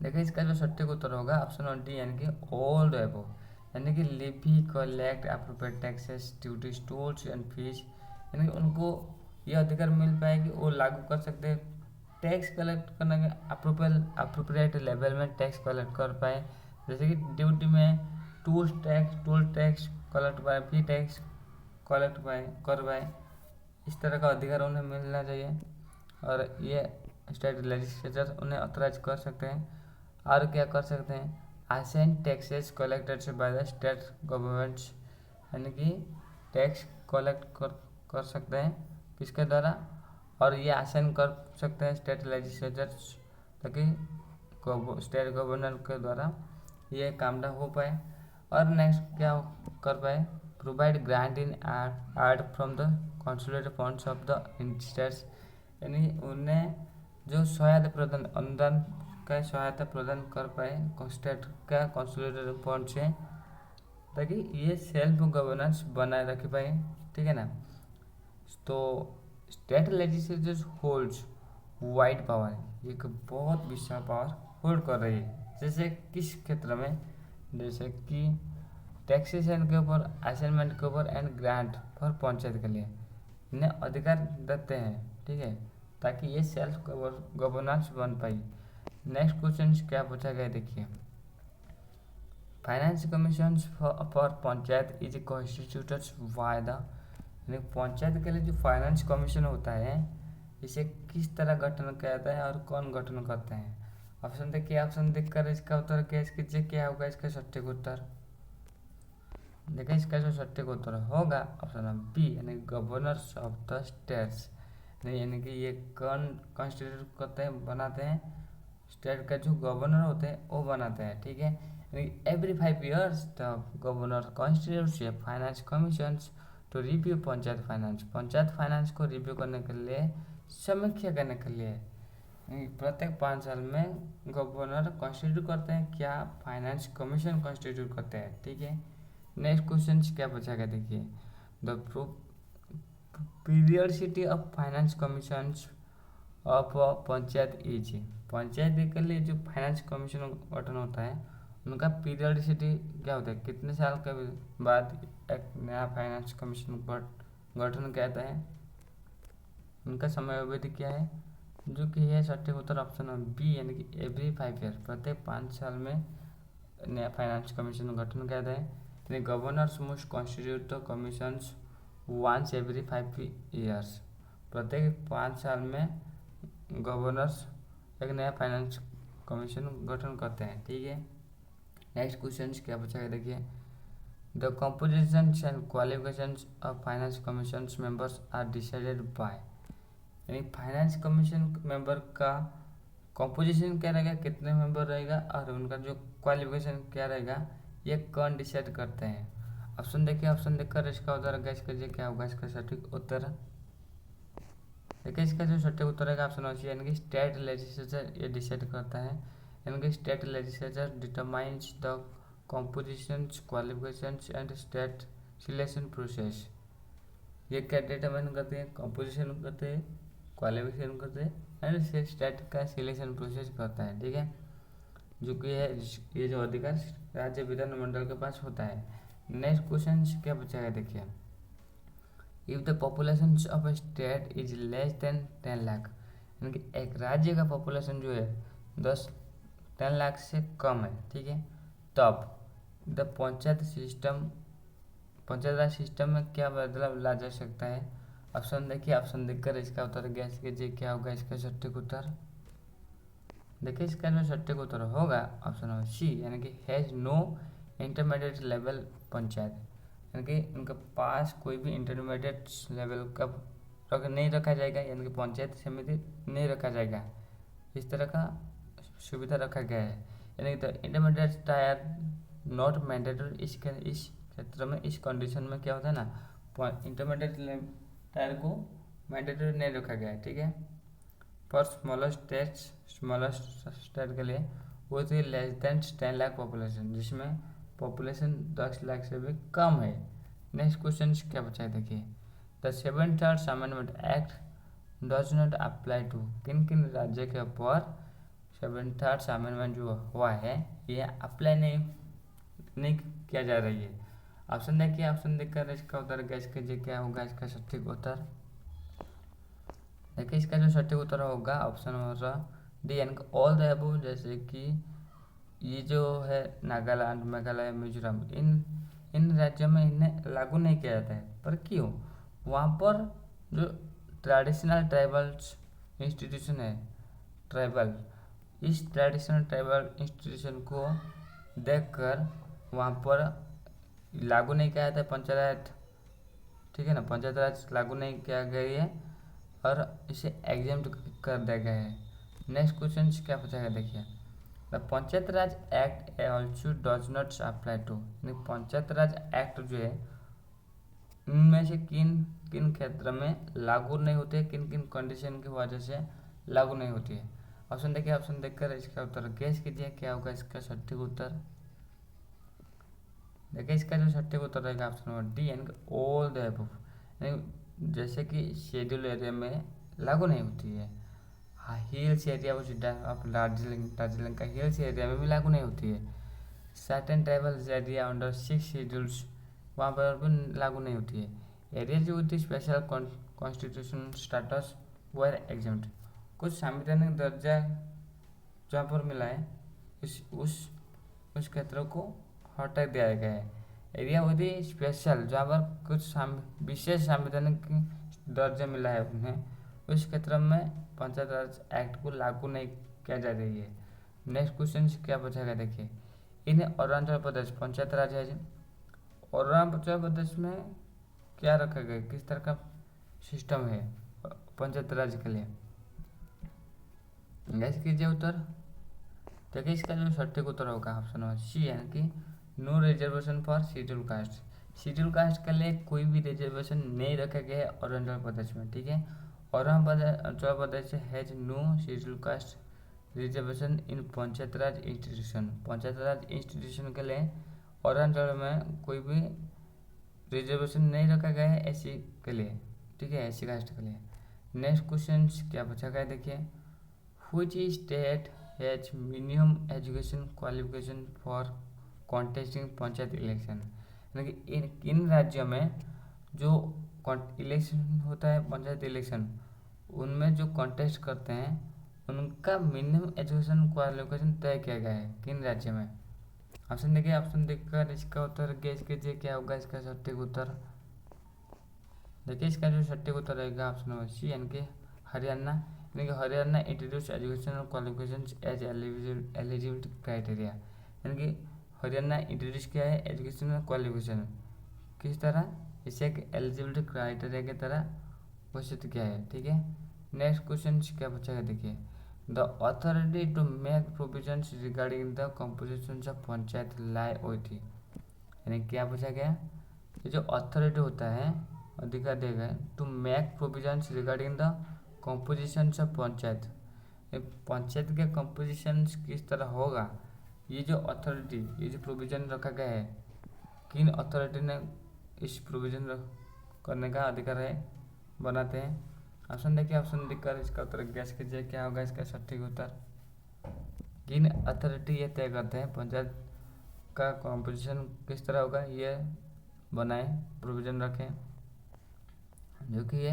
देखिए इसका जो सटीक उत्तर होगा ऑप्शन डी, यानी कि ऑल द अबव, यानी कि levy collect appropriate taxes duties tolls and fees, यानी कि उनको ये अधिकार मिल पाए कि वो लागू कर सकते हैं, टैक्स कलेक्ट करने के अप्रोप्रिएट लेवल में टैक्स कलेक्ट कर पाए। जैसे कि ड्यूटी में टोल टैक्स कलेक्ट पाए, फी टैक्स कलेक्ट कर पाए, इस तरह का अधिकार उन्हें मिलना चाहिए और ये स्टेट लेजिस्लेचर उन्हें ऑथराइज कर सकते हैं। और क्या कर सकते हैं, assign taxes collected by the state governments, यानी कि टैक्स कलेक्ट कर सकते हैं किसके द्वारा, और ये असाइन कर सकते हैं स्टेट लेजिस्लेचर, ताकि स्टेट गवर्नर के द्वारा ये काम हो पाए। और नेक्स्ट क्या कर पाए, provide grant in art from the consolidated funds of the states, यानी उन्हें जो सहायता प्रदान अनुदान का सहायता प्रदान कर पाए स्टेट का कंसोलिडेटेड फंड से, ताकि ये सेल्फ गवर्नेंस बनाए रख पाए। ठीक है ना। तो state legislature holds wide power, एक बहुत विशाल पावर होल्ड कर रही है। जैसे किस क्षेत्र में, जैसे कि टैक्सेशन के ऊपर, असाइनमेंट के ऊपर एंड ग्रांट फॉर पंचायत के लिए इन्हें अधिकार देते हैं। ठीक है, ताकि ये सेल्फ गवर्नेंस बन पाई। नेक्स्ट क्वेश्चन क्या पूछा गया देखिए, finance commission for panchayat is constituted by the, यानी पंचायत के लिए जो फाइनेंस कमीशन होता है इसे किस तरह गठन किया जाता है और कौन गठन करते हैं। ऑप्शन देखिए, ऑप्शन देखकर इसका उत्तर गैस कीजिए, क्या होगा इसका सटीक उत्तर। देखिए इसका जो सटीक उत्तर होगा ऑप्शन बी, यानी गवर्नर्स ऑफ द स्टेट्स, यानी कि ये कौन कॉन्स्टिट्यूट करते हैं, बनाते हैं, स्टेट का जो गवर्नर होते हैं वो बनाते हैं। ठीक है, every 5 years the governor constitutes a finance commissions to review panchayat finance, panchayat finance को रिव्यू करने के लिए, समीक्षा करने के लिए प्रत्येक 5 साल में गवर्नर कॉन्स्टिट्यूट करते हैं, क्या फाइनेंस कमीशन कॉन्स्टिट्यूट करते हैं। ठीक है, नेक्स्ट क्वेश्चन क्या पूछा गया देखिए, the periodicity of finance commissions of panchayat is, panchayat के लिए जो फाइनेंस कमीशन गठन होता है उनका पीरियडिसिटी क्या होता है, कितने साल के बाद एक नया फाइनेंस कमीशन गठन किया जाता है, उनका समय अवधि क्या है, जो कि है सटीक उत्तर ऑप्शन बी, यानी कि एवरी 5 years, प्रत्येक 5 साल में नया फाइनेंस कमीशन गठन किया जाता है। यानी governors must constitute the commissions once every 5 years, प्रत्येक 5 साल में गवर्नर्स एक नया फाइनेंस कमीशन गठन करते हैं। ठीक है, नेक्स्ट क्वेश्चन क्या पूछा गया देखिए, the composition and qualifications of finance commission members are decided by, यानी फाइनेंस कमीशन मेंबर का कंपोजिशन क्या रहेगा, कितने मेंबर रहेगा, और उनका जो क्वालिफिकेशन क्या रहेगा, ये कौन डिसाइड करते हैं। ऑप्शन देखिए, ऑप्शन देखकर इसका उत्तर गैस कीजिए, क्या होगा इसका सटीक उत्तर। देखिए इसका जो सटीक उत्तर है ऑप्शन सी, यानी कि स्टेट लेजिस्लेचर ये डिसाइड करता है, यानी कि state legislature determines the compositions, qualifications and state selection process. ये क्या डिटरमाइन करते हैं, कंपोजिशन करते हैं, क्वालिफिकेशन करते हैं एंड स्टेट का सिलेक्शन प्रोसेस करता है, ठीक है। जो कि है ये जो अधिकार राज्य विधानमंडल के पास होता है। नेक्स्ट क्वेश्चन क्या बचेगा देखिए, if the population of A state is less than 10 lakh, यानी कि एक राज्य का पॉपुलेशन जो है 10 लाख से कम है, ठीक है, तब द पंचायत राज सिस्टम में क्या बदलाव ला जा सकता है। ऑप्शन देखिए, ऑप्शन देखकर इसका उत्तर गैस कीजिए क्या होगा इसका सटीक उत्तर। देखिए इसका जो सटीक उत्तर होगा ऑप्शन नंबर सी, यानी कि has no intermediate level panchayat, यानी कि उनके पास कोई भी इंटरमीडिएट लेवल का नहीं रखा जाएगा, यानी कि पंचायत समिति नहीं रखा जाएगा, इस तरह का सुविधा रखा गया है। यानी कि इंटरमीडिएट टायर नॉट मैंडेटरी, इस क्षेत्र में इस कंडीशन में क्या होता है ना, इंटरमीडिएट टायर को मैंडेटरी नहीं रखा गया है, ठीक है। फॉर स्मॉलर स्टेट के लिए वो थी लेस देन 10 लाख पॉपुलेशन, जिसमें पॉपुलेशन 10 लाख से भी कम है। नेक्स्ट क्वेश्चन क्या बचा है देखिए, the 73rd amendment act does not apply to, किन किन राज्य के ऊपर 73rd अमेंडमेंट जो हुआ है ये अप्लाई नहीं किया जा रही है। ऑप्शन देखिए, ऑप्शन देखकर इसका उत्तर गैस कीजिए क्या होगा इसका सटीक उत्तर। देखिए इसका जो सटीक उत्तर होगा ऑप्शन नंबर डी, यानी कि ऑल द अबव, जैसे कि ये जो है नागालैंड, मेघालय, मिजोरम, इन राज्यों में इन्हें लागू नहीं किया जाता है। पर क्यों, वहाँ पर जो ट्रेडिशनल ट्राइबल्स इंस्टीट्यूशन है, इस ट्रेडिशनल ट्राइबल इंस्टीट्यूशन को देखकर वहाँ पर लागू नहीं किया जाता है पंचायत, ठीक है ना, पंचायत राज लागू नहीं किया गया है और इसे एग्जाम्प्ट कर दिया गया है। नेक्स्ट क्वेश्चन क्या पूछा गया देखिए, the panchayat raj act also does not apply to, panchayat raj act जो है इनमें से किन किन क्षेत्र में लागू नहीं होते, किन किन कंडीशन की वजह से लागू नहीं होती है। ऑप्शन देखिए, ऑप्शन देखकर इसका उत्तर गैस कीजिए क्या होगा इसका सटीक उत्तर। देखिए इसका जो सटीक उत्तर रहेगा ऑप्शन नंबर डी, यानी कि ऑल द अबव, यानी जैसे कि शेड्यूल एरिया में लागू नहीं होती है, हाँ हिल्स एरिया ऑफ दार्जिलिंग का हिल्स एरिया में भी लागू नहीं होती है, certain tribal area under 6 schedules वहाँ पर भी लागू नहीं होती है, areas with special constitution status were exempt, कुछ संवैधानिक दर्जा जहाँ पर मिला है उस क्षेत्रों को हटा दिया गया है। एरिया विद स्पेशल जहाँ पर कुछ विशेष संवैधानिक दर्जा मिला है उन्हें, उस क्षेत्र में पंचायत राज एक्ट को लागू नहीं किया जा रही है। नेक्स्ट क्वेश्चन क्या पूछेगा देखिए, इन अरुणाचल प्रदेश पंचायत राज है, अरुणाचल प्रदेश में क्या रखा गया, किस तरह का सिस्टम है पंचायत राज के लिए, गैस कीजिए उत्तर। देखिए इसका जो सटीक उत्तर होगा ऑप्शन नंबर सी, यानी कि no reservation for schedule caste, schedule caste के लिए कोई भी रिजर्वेशन नहीं रखा गया है अरुणाचल प्रदेश में, ठीक है। Arunachal Pradesh has no schedule caste reservation in panchayat Raj institution, panchayat Raj institution के लिए अरुणाचल में कोई भी रिजर्वेशन नहीं रखा गया है एससी के लिए, ठीक है, एससी कास्ट के लिए। नेक्स्ट क्वेश्चन क्या पूछा गया देखिए, which state has minimum education qualification for contesting panchayat election, यानी कि इन राज्यों में जो इलेक्शन होता है पंचायत इलेक्शन, उनमें जो कॉन्टेस्ट करते हैं उनका मिनिमम एजुकेशन क्वालिफिकेशन तय किया गया है किन राज्य में। ऑप्शन देखिए, ऑप्शन देखकर इसका उत्तर गैस कीजिए क्या होगा इसका सटीक उत्तर। देखिए इसका जो सटीक उत्तर रहेगा ऑप्शन नंबर सी, यानी कि हरियाणा, यानी कि Haryana introduce educational qualifications as eligibility criteria, यानी कि हरियाणा इंट्रोड्यूस किया है एजुकेशनल क्वालिफिकेशन किस तरह, इसे एक एलिजिबिलिटी क्राइटेरिया की तरह घोषित किया है, ठीक है। नेक्स्ट क्वेश्चन क्या पूछा देखिए, the authority to make provisions regarding the composition of panchayat lie with, यानी क्या पूछा गया, ये जो अथॉरिटी होता है अधिकार देगा to make provisions regarding the composition of panchayat, panchayat के कंपोजिशन किस तरह होगा, ये जो अथॉरिटी, ये जो प्रोविजन रखा गया है, किन अथॉरिटी ने इस प्रोविजन करने का अधिकार है, बनाते हैं। ऑप्शन देखिए, ऑप्शन देखकर इसका उत्तर गैस कीजिए, क्या होगा इसका सटीक उत्तर। किन अथॉरिटी ये तय करते हैं पंचायत का कॉम्पोजिशन किस तरह होगा, ये बनाए प्रोविजन रखें, जो कि ये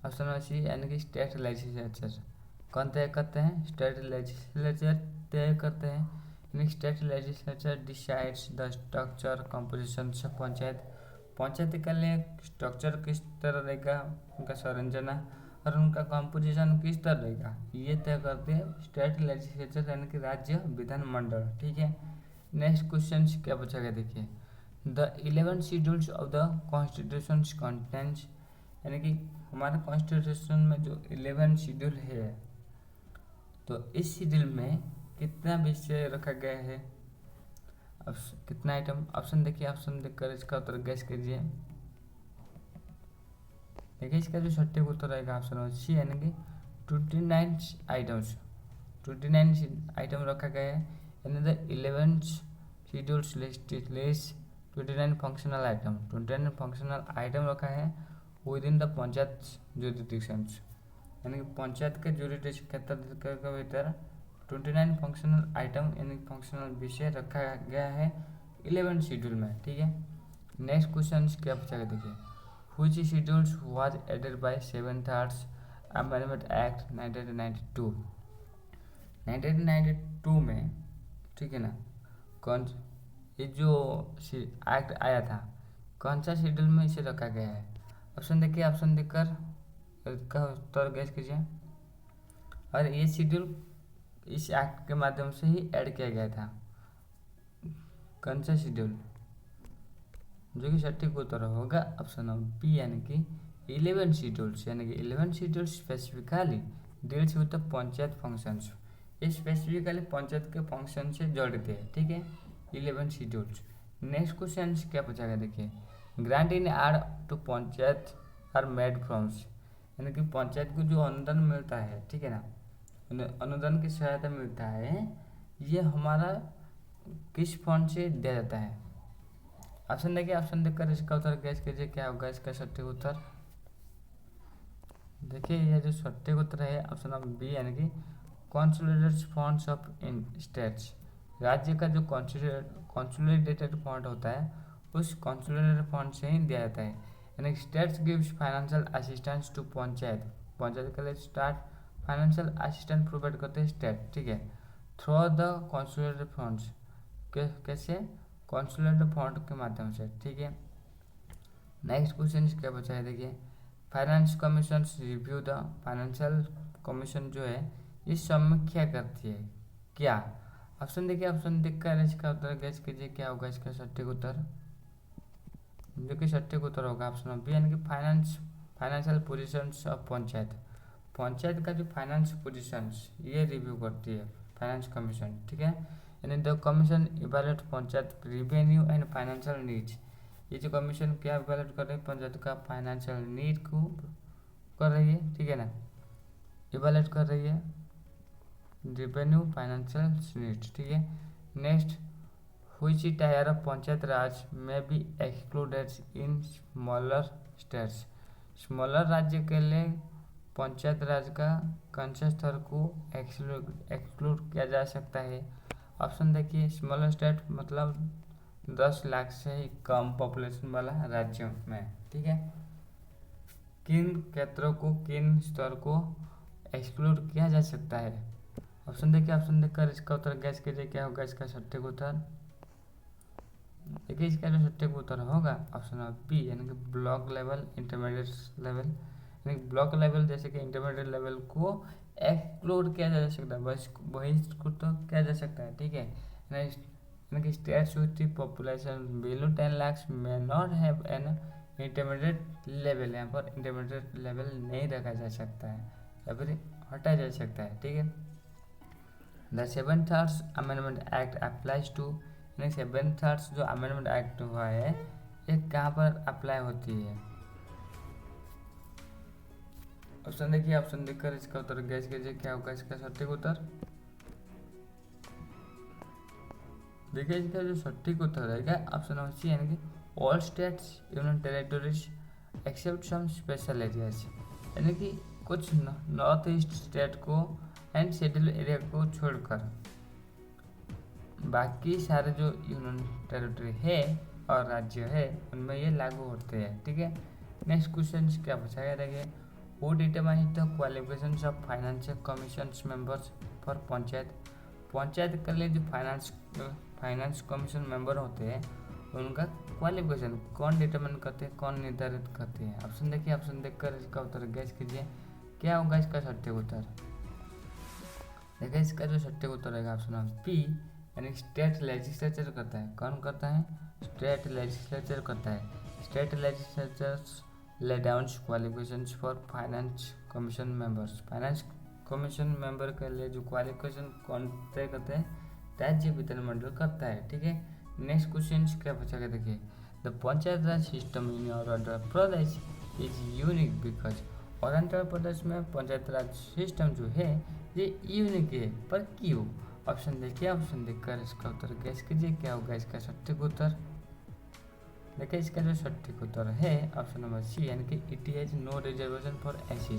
ऑप्शन में सी यानी कि स्टेट लेजिस्लेचर। कौन तय करते हैं, स्टेट लेजिस्लेचर तय करते हैं। यानी state legislature decides the structure composition of panchayat. Panchayat के लिए स्ट्रक्चर किस तरह रहेगा, उनका संरचना और उनका कॉम्पोजिशन किस तरह रहेगा, ये तय करते हैं स्टेट लेजिस्लेचर यानी कि राज्य विधानमंडल। ठीक है। नेक्स्ट क्वेश्चन क्या पूछा गया देखिए, the 11 schedules of the constitution contents, यानी कि हमारे कॉन्स्टिट्यूशन में जो 11 शेड्यूल है, तो इस शेड्यूल में कितना विषय रखा गया है, अब कितना आइटम। ऑप्शन देखिए, ऑप्शन देखकर इसका उत्तर गैस कीजिए। देखिए इसका जो सटीक उत्तर रहेगा ऑप्शन सी यानी कि 29 आइटम्स, 29 आइटम रखा गया है। यानी the 11 schedules list 29 functional item, 29 functional item रखा है with in the panchayat jurisdictions, यानी कि पंचायत के जुरिडिक्शन के भीतर 29 फंक्शनल आइटम यानी फंक्शनल विषय रखा गया है 11 शेड्यूल में। ठीक है। नेक्स्ट क्वेश्चन क्या पूछा गया देखिए, which schedules was added by 7th amendment act 1992। 1992 में, ठीक है ना, कौन ये जो एक्ट आया था कौन सा शेड्यूल में इसे रखा गया है। ऑप्शन देखिए, ऑप्शन देखकर इसका उत्तर गैस कीजिए। और ये शेड्यूल इस एक्ट के माध्यम से ही ऐड किया गया था, कौन सा शेड्यूल, जो कि सटीक उत्तर होगा ऑप्शन बी यानी कि 11 शेड्यूल्स, यानी कि 11 schedules specifically deals with the panchayat functions. ये स्पेसिफिकली पंचायत के फंक्शन से जड़ते हैं। ठीक है, 11 शेड्यूल्स। नेक्स्ट क्वेश्चन क्या पूछा गया देखिए, grant in are to panchayat are made from, यानी कि पंचायत को जो अनुदान मिलता है, ठीक है ना, अनुदान की सहायता मिलता है, ये हमारा किस फंड से दिया जाता है। ऑप्शन देखिए, ऑप्शन देखकर इसका उत्तर गैस कीजिए, क्या होगा इसका सटीक उत्तर। देखिए यह जो सटीक उत्तर है ऑप्शन बी यानी कि consolidated funds of in states. राज्य का जो कंसोलिडेटेड फंड होता है उस कंसोलिडेटेड फंड से ही दिया जाता है। यानी states gives financial assistance to panchayat, panchayat के लिए स्टार्ट फाइनेंशियल असिस्टेंस प्रोवाइड करते हैं स्टेट। ठीक है, थ्रू द कंसोलिडेटेड फंड्स, कैसे, कंसोलिडेटेड फंड के माध्यम से। ठीक है। नेक्स्ट क्वेश्चन क्या बचा है देखिए, finance commission review the, financial commission जो है ये समीक्षा करती है क्या। ऑप्शन देखिए, ऑप्शन देखकर इसका उत्तर गैस कीजिए, क्या होगा इसका सटीक उत्तर, जो कि सटीक उत्तर होगा ऑप्शन बी यानी कि financial positions of panchayat. Panchayat का जो फाइनेंस पोजीशंस ये रिव्यू करती है फाइनेंस कमीशन। ठीक है, यानी the commission evaluate panchayat revenue and financial needs. ये जो कमीशन क्या इवैल्यूएट कर रही है, पंचायत का फाइनेंशियल नीड को कर रही है। ठीक है ना, इवैल्यूएट कर रही है रेवेन्यू फाइनेंशियल नीड्स। ठीक है। Next, which tier of panchayat Raj may be excluded in smaller states. Smaller राज्य के लिए पंचायत राज का कौन से स्तर को एक्सक्लूड किया जा सकता है। ऑप्शन देखिए, स्मॉलर स्टेट मतलब 10 लाख से ही कम पॉपुलेशन वाला राज्यों में। ठीक है, किन क्षेत्रों को, किन स्तर को एक्सक्लूड किया जा सकता है। ऑप्शन देखिए, ऑप्शन देखकर इसका उत्तर गैस कीजिए, क्या होगा इसका सटीक उत्तर। देखिए इसका जो सटीक उत्तर होगा ऑप्शन बी यानी कि ब्लॉक लेवल, इंटरमीडिएट लेवल। यानी ब्लॉक लेवल जैसे कि इंटरमीडिएट लेवल को एक्सक्लूड किया जा सकता है, बस बहिष्कृत तो किया जा सकता है। ठीक है, यानी कि states with population below 10 lakh may not have an intermediate level. यहाँ पर इंटरमीडिएट लेवल नहीं रखा जा सकता है या फिर हटाया जा सकता है। ठीक है, the 7th amendment act applies to, यानी 7th जो अमेंडमेंट एक्ट हुआ है ये कहाँ पर अप्लाई होती है। ऑप्शन देखिए, ऑप्शन देखकर इसका उत्तर गैस कीजिए, क्या होगा इसका सटीक उत्तर। देखिए इसका जो सटीक उत्तर रहेगा ऑप्शन सी यानी कि all states union territories except some special areas, यानी कि कुछ नॉर्थ ईस्ट स्टेट को एंड शेड्यूल एरिया को छोड़कर बाकी सारे जो यूनियन टेरिटरी है और राज्य है उनमें ये लागू होते हैं। ठीक है, नेक्स्ट क्वेश्चन क्या पूछा गया देखिए, who determine the qualifications of financial commission members for panchayat. Panchayat के लिए जो फाइनेंस कमीशन मेंबर होते हैं उनका क्वालिफिकेशन कौन डिटरमाइन करते हैं, कौन निर्धारित करते हैं। ऑप्शन देखिए, ऑप्शन देखकर इसका उत्तर गैस कीजिए, क्या होगा इसका सटीक उत्तर। देखिए इसका जो सटीक उत्तर रहेगा ऑप्शन पी, यानी स्टेट लेजिस्लेचर करता है। कौन करता है, स्टेट लेजिस्लेचर करता है। State legislatures lay down qualifications for finance commission members. Finance commission member के लिए जो क्वालिफिकेशन कौन तय करते हैं, राज्य विधानमंडल करता है। ठीक है, नेक्स्ट क्वेश्चन क्या पूछा गया देखिए, the panchayat Raj system in Arunachal Pradesh is unique because. Arunachal Pradesh में पंचायत राज सिस्टम जो है ये यूनिक है, पर क्यों। ऑप्शन देखिए, ऑप्शन देखकर इसका उत्तर गैस कीजिए, क्या होगा इसका सटीक उत्तर। देखिए इसका जो सटीक उत्तर है ऑप्शन नंबर सी, यानी कि it has no reservation for SC.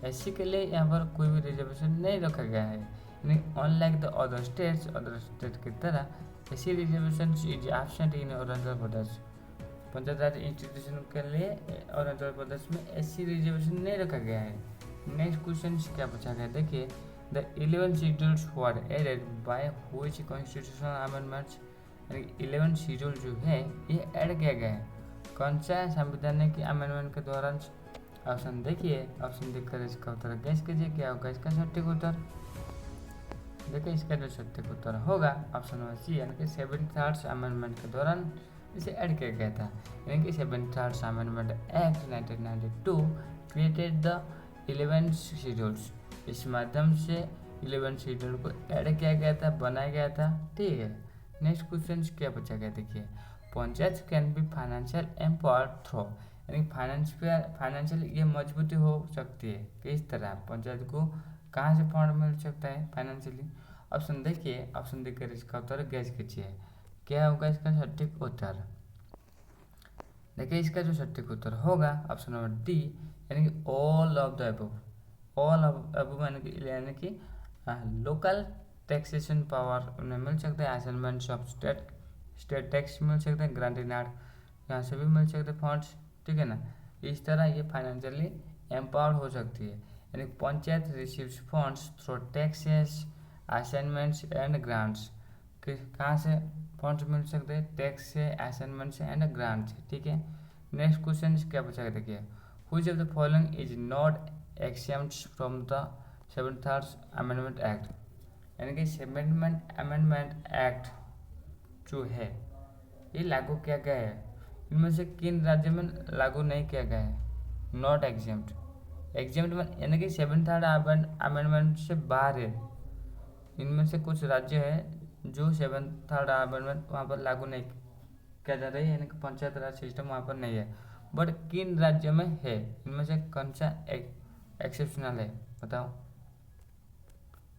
SC के लिए यहाँ पर कोई भी रिजर्वेशन नहीं रखा गया है, यानी अनलाइक द अदर स्टेट की तरह SC reservation is absent in Arunachal Pradesh. Panchayat Raj institution के लिए अरुणाचल प्रदेश में एससी रिजर्वेशन नहीं रखा गया है। नेक्स्ट क्वेश्चन क्या पूछा गया देखिए, the 11 schedules were added by which constitutional amendments. 11 schedule जो है ये ऐड किया गया है, कौन सा संवैधानिक अमेंडमेंट के दौरान। ऑप्शन देखिए, ऑप्शन देखकर इसका उत्तर गैस कीजिए, क्या होगा इसका सटीक उत्तर। देखिए इसका जो सटीक उत्तर होगा ऑप्शन नंबर सी, यानी कि 73rd अमेंडमेंट के दौरान इसे ऐड किया गया था। यानी कि 73rd amendment act 1992 created the 11 schedules. इस माध्यम से 11 शेड्यूल को ऐड किया गया था, बनाया गया था। ठीक है, नेक्स्ट क्वेश्चन क्या पूछा गया देखिए, panchayat can be financial empowered through. यानी फाइनेंशियल ये मजबूती हो सकती है किस तरह, पंचायत को कहाँ से फंड मिल सकता है फाइनेंशियली। ऑप्शन देखिए, ऑप्शन देखकर इसका उत्तर गैस कीजिए, क्या होगा इसका सटीक उत्तर। देखिए इसका जो सटीक उत्तर होगा ऑप्शन नंबर डी, यानी कि all of the above. All of above यानी कि लोकल टैक्सेशन पावर उन्हें मिल सकता है, असाइनमेंट्स ऑफ स्टेट टैक्स मिल सकते हैं, ग्रांट इन आर्ट यहाँ से भी मिल सकते हैं फंड्स। ठीक है ना, इस तरह ये फाइनेंशियली एम्पावर्ड हो सकती है। यानी panchayat receives funds through taxes, assignments and grants. कहाँ से फंड्स मिल सकते हैं, टैक्स से, असाइनमेंट से एंड ग्रांट से। ठीक है, नेक्स्ट क्वेश्चन क्या पूछा गया देखिए, which of the following is not exempted from the 73rd amendment act. यानी कि 7th अमेंडमेंट एक्ट जो है ये लागू किया गया है, इनमें से किन राज्यों में लागू नहीं किया गया है, नॉट एग्जेम्प्ट। एग्जेम्प्ट में यानी कि 73rd अमेंडमेंट से बाहर है, इनमें से कुछ राज्य है जो 73rd अमेंडमेंट वहाँ पर लागू नहीं किया जा रहा है, यानी कि पंचायत राज सिस्टम वहाँ पर नहीं है। बट किन राज्यों में है, इनमें से कौन सा एक्सेप्शनल है बताओ।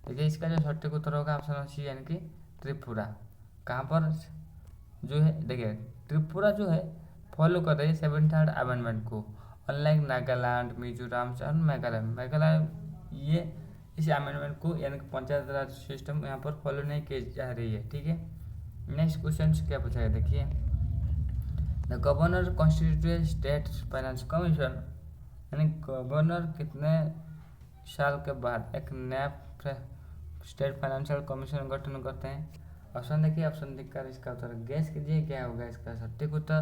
देखिए इसका जो सटीक उत्तर होगा ऑप्शन सी, यानी कि त्रिपुरा। कहाँ पर जो है देखिए, त्रिपुरा जो है फॉलो कर रही है 73rd अमेंडमेंट को, अनलाइक नागालैंड, मिजोरम और मेघालय। मेघालय ये इस अमेंडमेंट को यानी कि पंचायत राज सिस्टम यहाँ पर फॉलो नहीं की जा रही है। ठीक है, नेक्स्ट क्वेश्चन क्या पूछा है देखिए, the governor constitute state finance commission. यानी गवर्नर कितने साल के बाद एक नया स्टेट फाइनेंशियल कमीशन गठन करते हैं। ऑप्शन देखिए, ऑप्शन देखकर इसका उत्तर गैस कीजिए, क्या होगा इसका सटीक उत्तर।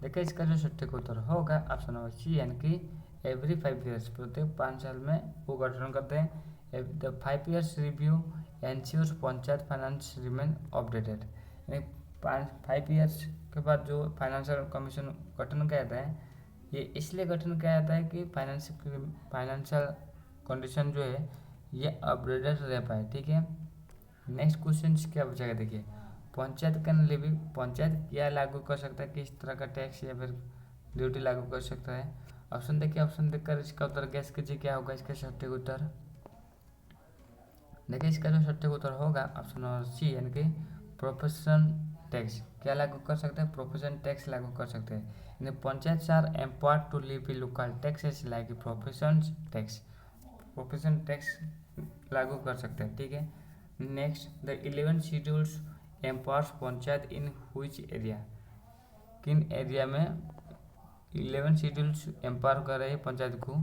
देखिए इसका जो सटीक उत्तर होगा ऑप्शन नंबर सी, यानी कि एवरी 5 ईयर्स, प्रत्येक 5 साल में वो गठन करते हैं। The 5 years review ensures panchayat finance remain updated. यानी 5 ईयर्स के बाद जो फाइनेंशियल कमीशन गठन किया जाता है, ये इसलिए गठन किया जाता है कि फाइनेंशियल कंडीशन जो है ये अपडेटेड रह पाए। ठीक है, नेक्स्ट क्वेश्चन क्या पूछेगा देखिए, पंचायत कैन लेवी। पंचायत क्या लागू कर सकता है, किस तरह का टैक्स या फिर ड्यूटी लागू कर सकता है। ऑप्शन देखिए, ऑप्शन देखकर इसका उत्तर गैस कीजिए, क्या होगा इसका सटीक उत्तर। देखिए इसका जो सटीक उत्तर होगा ऑप्शन नंबर सी, यानी कि प्रोफेशन टैक्स। क्या लागू कर सकते हैं, प्रोफेशन टैक्स लागू कर सकते हैं। Panchayat are empowered to levy local taxes like profession tax लागू कर सकते हैं, ठीक है। Next, the 11 schedules empowers panchayat in which area, किन एरिया में 11 शेड्यूल्स एम्पावर कर रहे हैं पंचायत को,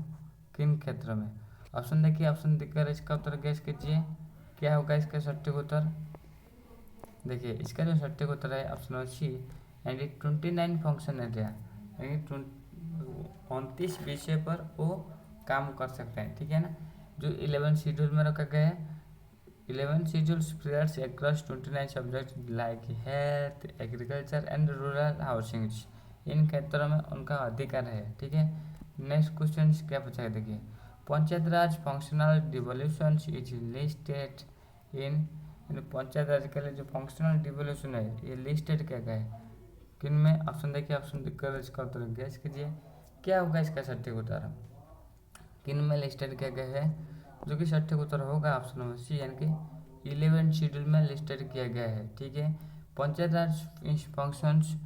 किन क्षेत्र में। ऑप्शन देखिए, ऑप्शन देखकर इसका उत्तर गैस कीजिए, क्या होगा इसका सटीक उत्तर। देखिए इसका जो सटीक उत्तर है ऑप्शन सी, यानी 29 फंक्शन एरिया, यानी 29 विषय पर वो काम कर सकते हैं, ठीक है ना। जो 11 शेड्यूल में रखा गया है, 11 schedules spreads across 29 subjects like health, agriculture and rural housing, इन क्षेत्रों में उनका अधिकार है, ठीक है। नेक्स्ट क्वेश्चन क्या पूछा है, देखिए panchayat Raj functional devolution is listed in panchayat राज के लिए जो फंक्शनल डिवोल्यूशन है ये लिस्टेड क्या क्या है, किन में। ऑप्शन देखिए, ऑप्शन देखकर इसका उत्तर गैस कीजिए, क्या होगा इसका सटीक उत्तर, किन में लिस्टेड किया गया है। जो कि सटीक उत्तर होगा ऑप्शन नंबर सी, यानी कि 11 शेड्यूल में लिस्टेड किया गया है, ठीक है। Panchayat Raj functions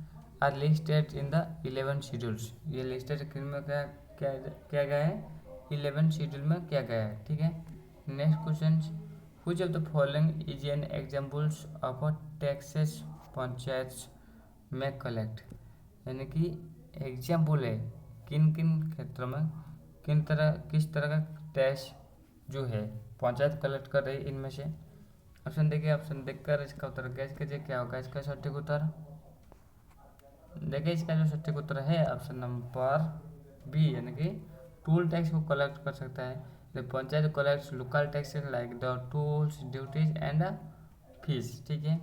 are listed in the 11 schedules, ये लिस्टेड किन में किया गया है, 11 शेड्यूल में किया गया है, ठीक है। Next question, which of the following is an examples of a taxes panchayat में कलेक्ट, यानी कि एग्जाम्पल है किन किन क्षेत्रों में किस तरह का टैक्स जो है पंचायत कलेक्ट कर रही है इनमें से। ऑप्शन देखिए, ऑप्शन देखकर इसका उत्तर गैस कीजिए, क्या होगा इसका सटीक उत्तर। देखिए इसका जो सटीक उत्तर है ऑप्शन नंबर बी, यानी कि टूल टैक्स को कलेक्ट कर सकता है। Panchayat collects local taxes like the tools, duties and fees, ठीक है,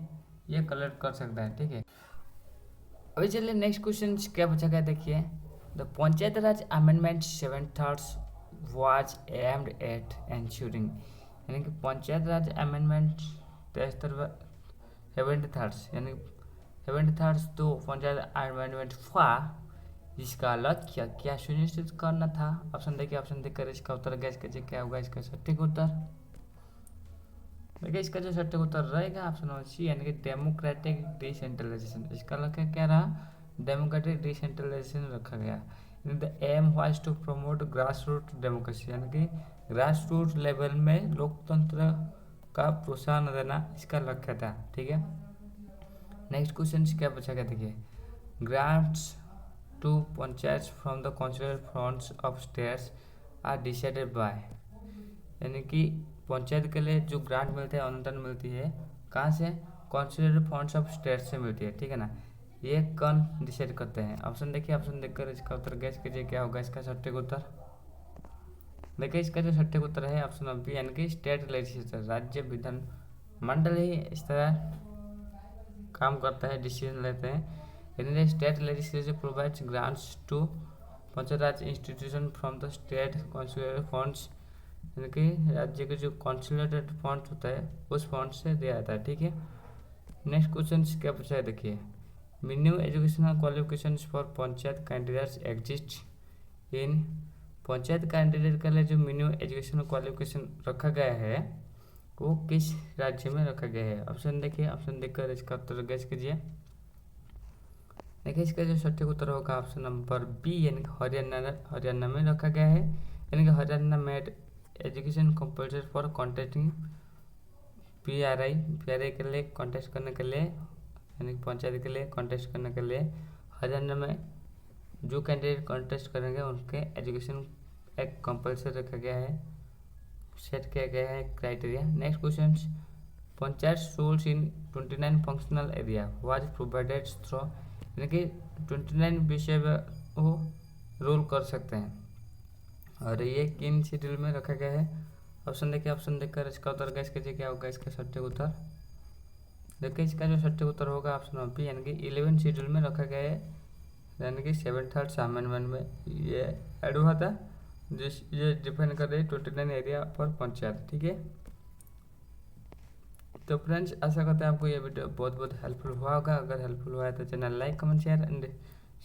ये कलेक्ट कर सकता है, ठीक है। अभी चलिए नेक्स्ट क्वेश्चन क्या पूछा गया, देखिए the panchayat Raj amendment 7/3 was aimed at ensuring, यानी कि पंचायत राज अमेंडमेंट 73 यानी 73 तो पंचायत अमेंडमेंट हुआ, जिसका लक्ष्य क्या सुनिश्चित करना था। ऑप्शन देखिए, ऑप्शन देखकर इसका उत्तर गैस कीजिए, क्या होगा इसका सटीक उत्तर। देखिए इसका जो सटीक उत्तर रहेगा ऑप्शन नंबर सी, यानी कि डेमोक्रेटिक डिसेंट्रलाइजेशन, इसका लक्ष्य क्या रहा, डेमोक्रेटिक डिसेंट्रलाइजेशन रखा गया। The aim was to promote grass root democracy, यानी कि ग्रास रूट लेवल में लोकतंत्र का प्रोत्साहन देना इसका लक्ष्य था, ठीक है। नेक्स्ट क्वेश्चन क्या पूछा गया, देखिए grants to panchayat from the constituent funds of states are decided by, यानी कि पंचायत के लिए जो ग्रांट मिलते हैं, अनुदान मिलती है कहाँ से, कॉन्स्टिट्यूएंट फंड्स ऑफ स्टेट से मिलती है, ठीक है ना। ये कौन डिसाइड करते हैं। ऑप्शन देखिए, ऑप्शन देखकर इसका उत्तर गैस कीजिए, क्या होगा इसका सटीक उत्तर। देखिए इसका जो सटीक उत्तर है ऑप्शन नंबर बी, यानी कि स्टेट लेजिस्लेचर, राज्य विधान मंडल ही इस तरह काम करता है, डिसीजन लेते हैं। यानी state legislature provides grants to panchayat Raj institution from the state constituent funds, यानी कि राज्य के जो कॉन्सोलिडेटेड फंड होता है उस फंड से दिया जाता है, ठीक है। नेक्स्ट क्वेश्चन क्या पूछा है, देखिए minimum educational qualifications for panchayat candidates exist in, panchayat candidate के लिए जो मिनिमम एजुकेशनल क्वालिफिकेशन रखा गया है वो किस राज्य में रखा गया है। ऑप्शन देखिए, ऑप्शन देखकर इसका उत्तर गैस कीजिए। देखिए इसका जो सटीक उत्तर होगा ऑप्शन नंबर बी, यानी हरियाणा में रखा गया है, यानी कि Haryana made education compulsory for contesting PRI के लिए कॉन्टेस्ट करने के लिए, यानी पंचायत के लिए कॉन्टेस्ट करने के लिए हरियाणा में जो कैंडिडेट कॉन्टेस्ट करेंगे उनके एजुकेशन एक कंपल्सरी रखा गया है, सेट किया गया है criteria. Next question, panchayat rules in 29 functional area was provided through, यानी कि 29 विषय वो रूल कर सकते हैं और ये किन शेड्यूल में रखा गया है। ऑप्शन देखिए, ऑप्शन देखकर इसका उत्तर गैस कीजिए, क्या होगा इसका सटीक उत्तर। देखिए इसका जो सटीक उत्तर होगा ऑप्शन नंबर बी, यानी कि 11 शेड्यूल में रखा गया है, यानी कि 7/3 अमेंडमेंट में ये ऐड हुआ था, जिस ये डिफाइन कर रही है 29 एरिया पर पंचायत, ठीक है। तो फ्रेंड्स आशा करते हैं आपको ये वीडियो बहुत बहुत हेल्पफुल हुआ होगा। अगर हेल्पफुल हुआ है तो channel like comment share and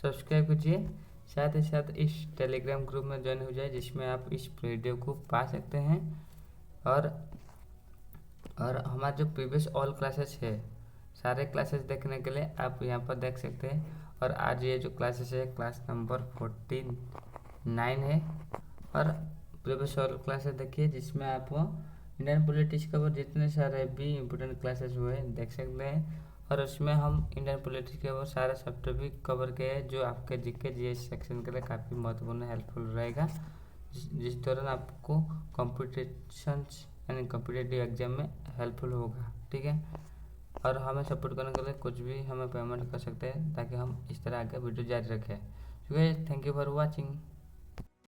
subscribe कीजिए, साथ ही साथ इस टेलीग्राम ग्रुप में ज्वाइन हो जाए जिसमें आप इस वीडियो को पा सकते हैं और हमारा जो प्रीवियस ऑल क्लासेस है सारे क्लासेस देखने के लिए आप यहाँ पर देख सकते हैं। और आज ये जो क्लासेस है क्लास नंबर 49 है। और प्रीवियस और क्लासेस देखिए जिसमें आप इंडियन पॉलिटिक्स के ऊपर जितने सारे भी इम्पोर्टेंट क्लासेस हुए देख सकते हैं। और उसमें हम इंडियन पॉलिटिक्स के ऊपर सारे चैप्टर भी कवर किए हैं जो आपके जीके जीएस सेक्शन के लिए काफ़ी महत्वपूर्ण हेल्पफुल रहेगा, जिस दौरान आपको कॉम्पिटिशन्स यानी कॉम्पिटेटिव एग्जाम में हेल्पफुल होगा। ठीक है, और हमें सपोर्ट करने के लिए कुछ भी हमें पेमेंट कर सकते हैं ताकि हम इस तरह आगे वीडियो जारी रखें। ठीक है, थैंक यू फॉर वॉचिंग।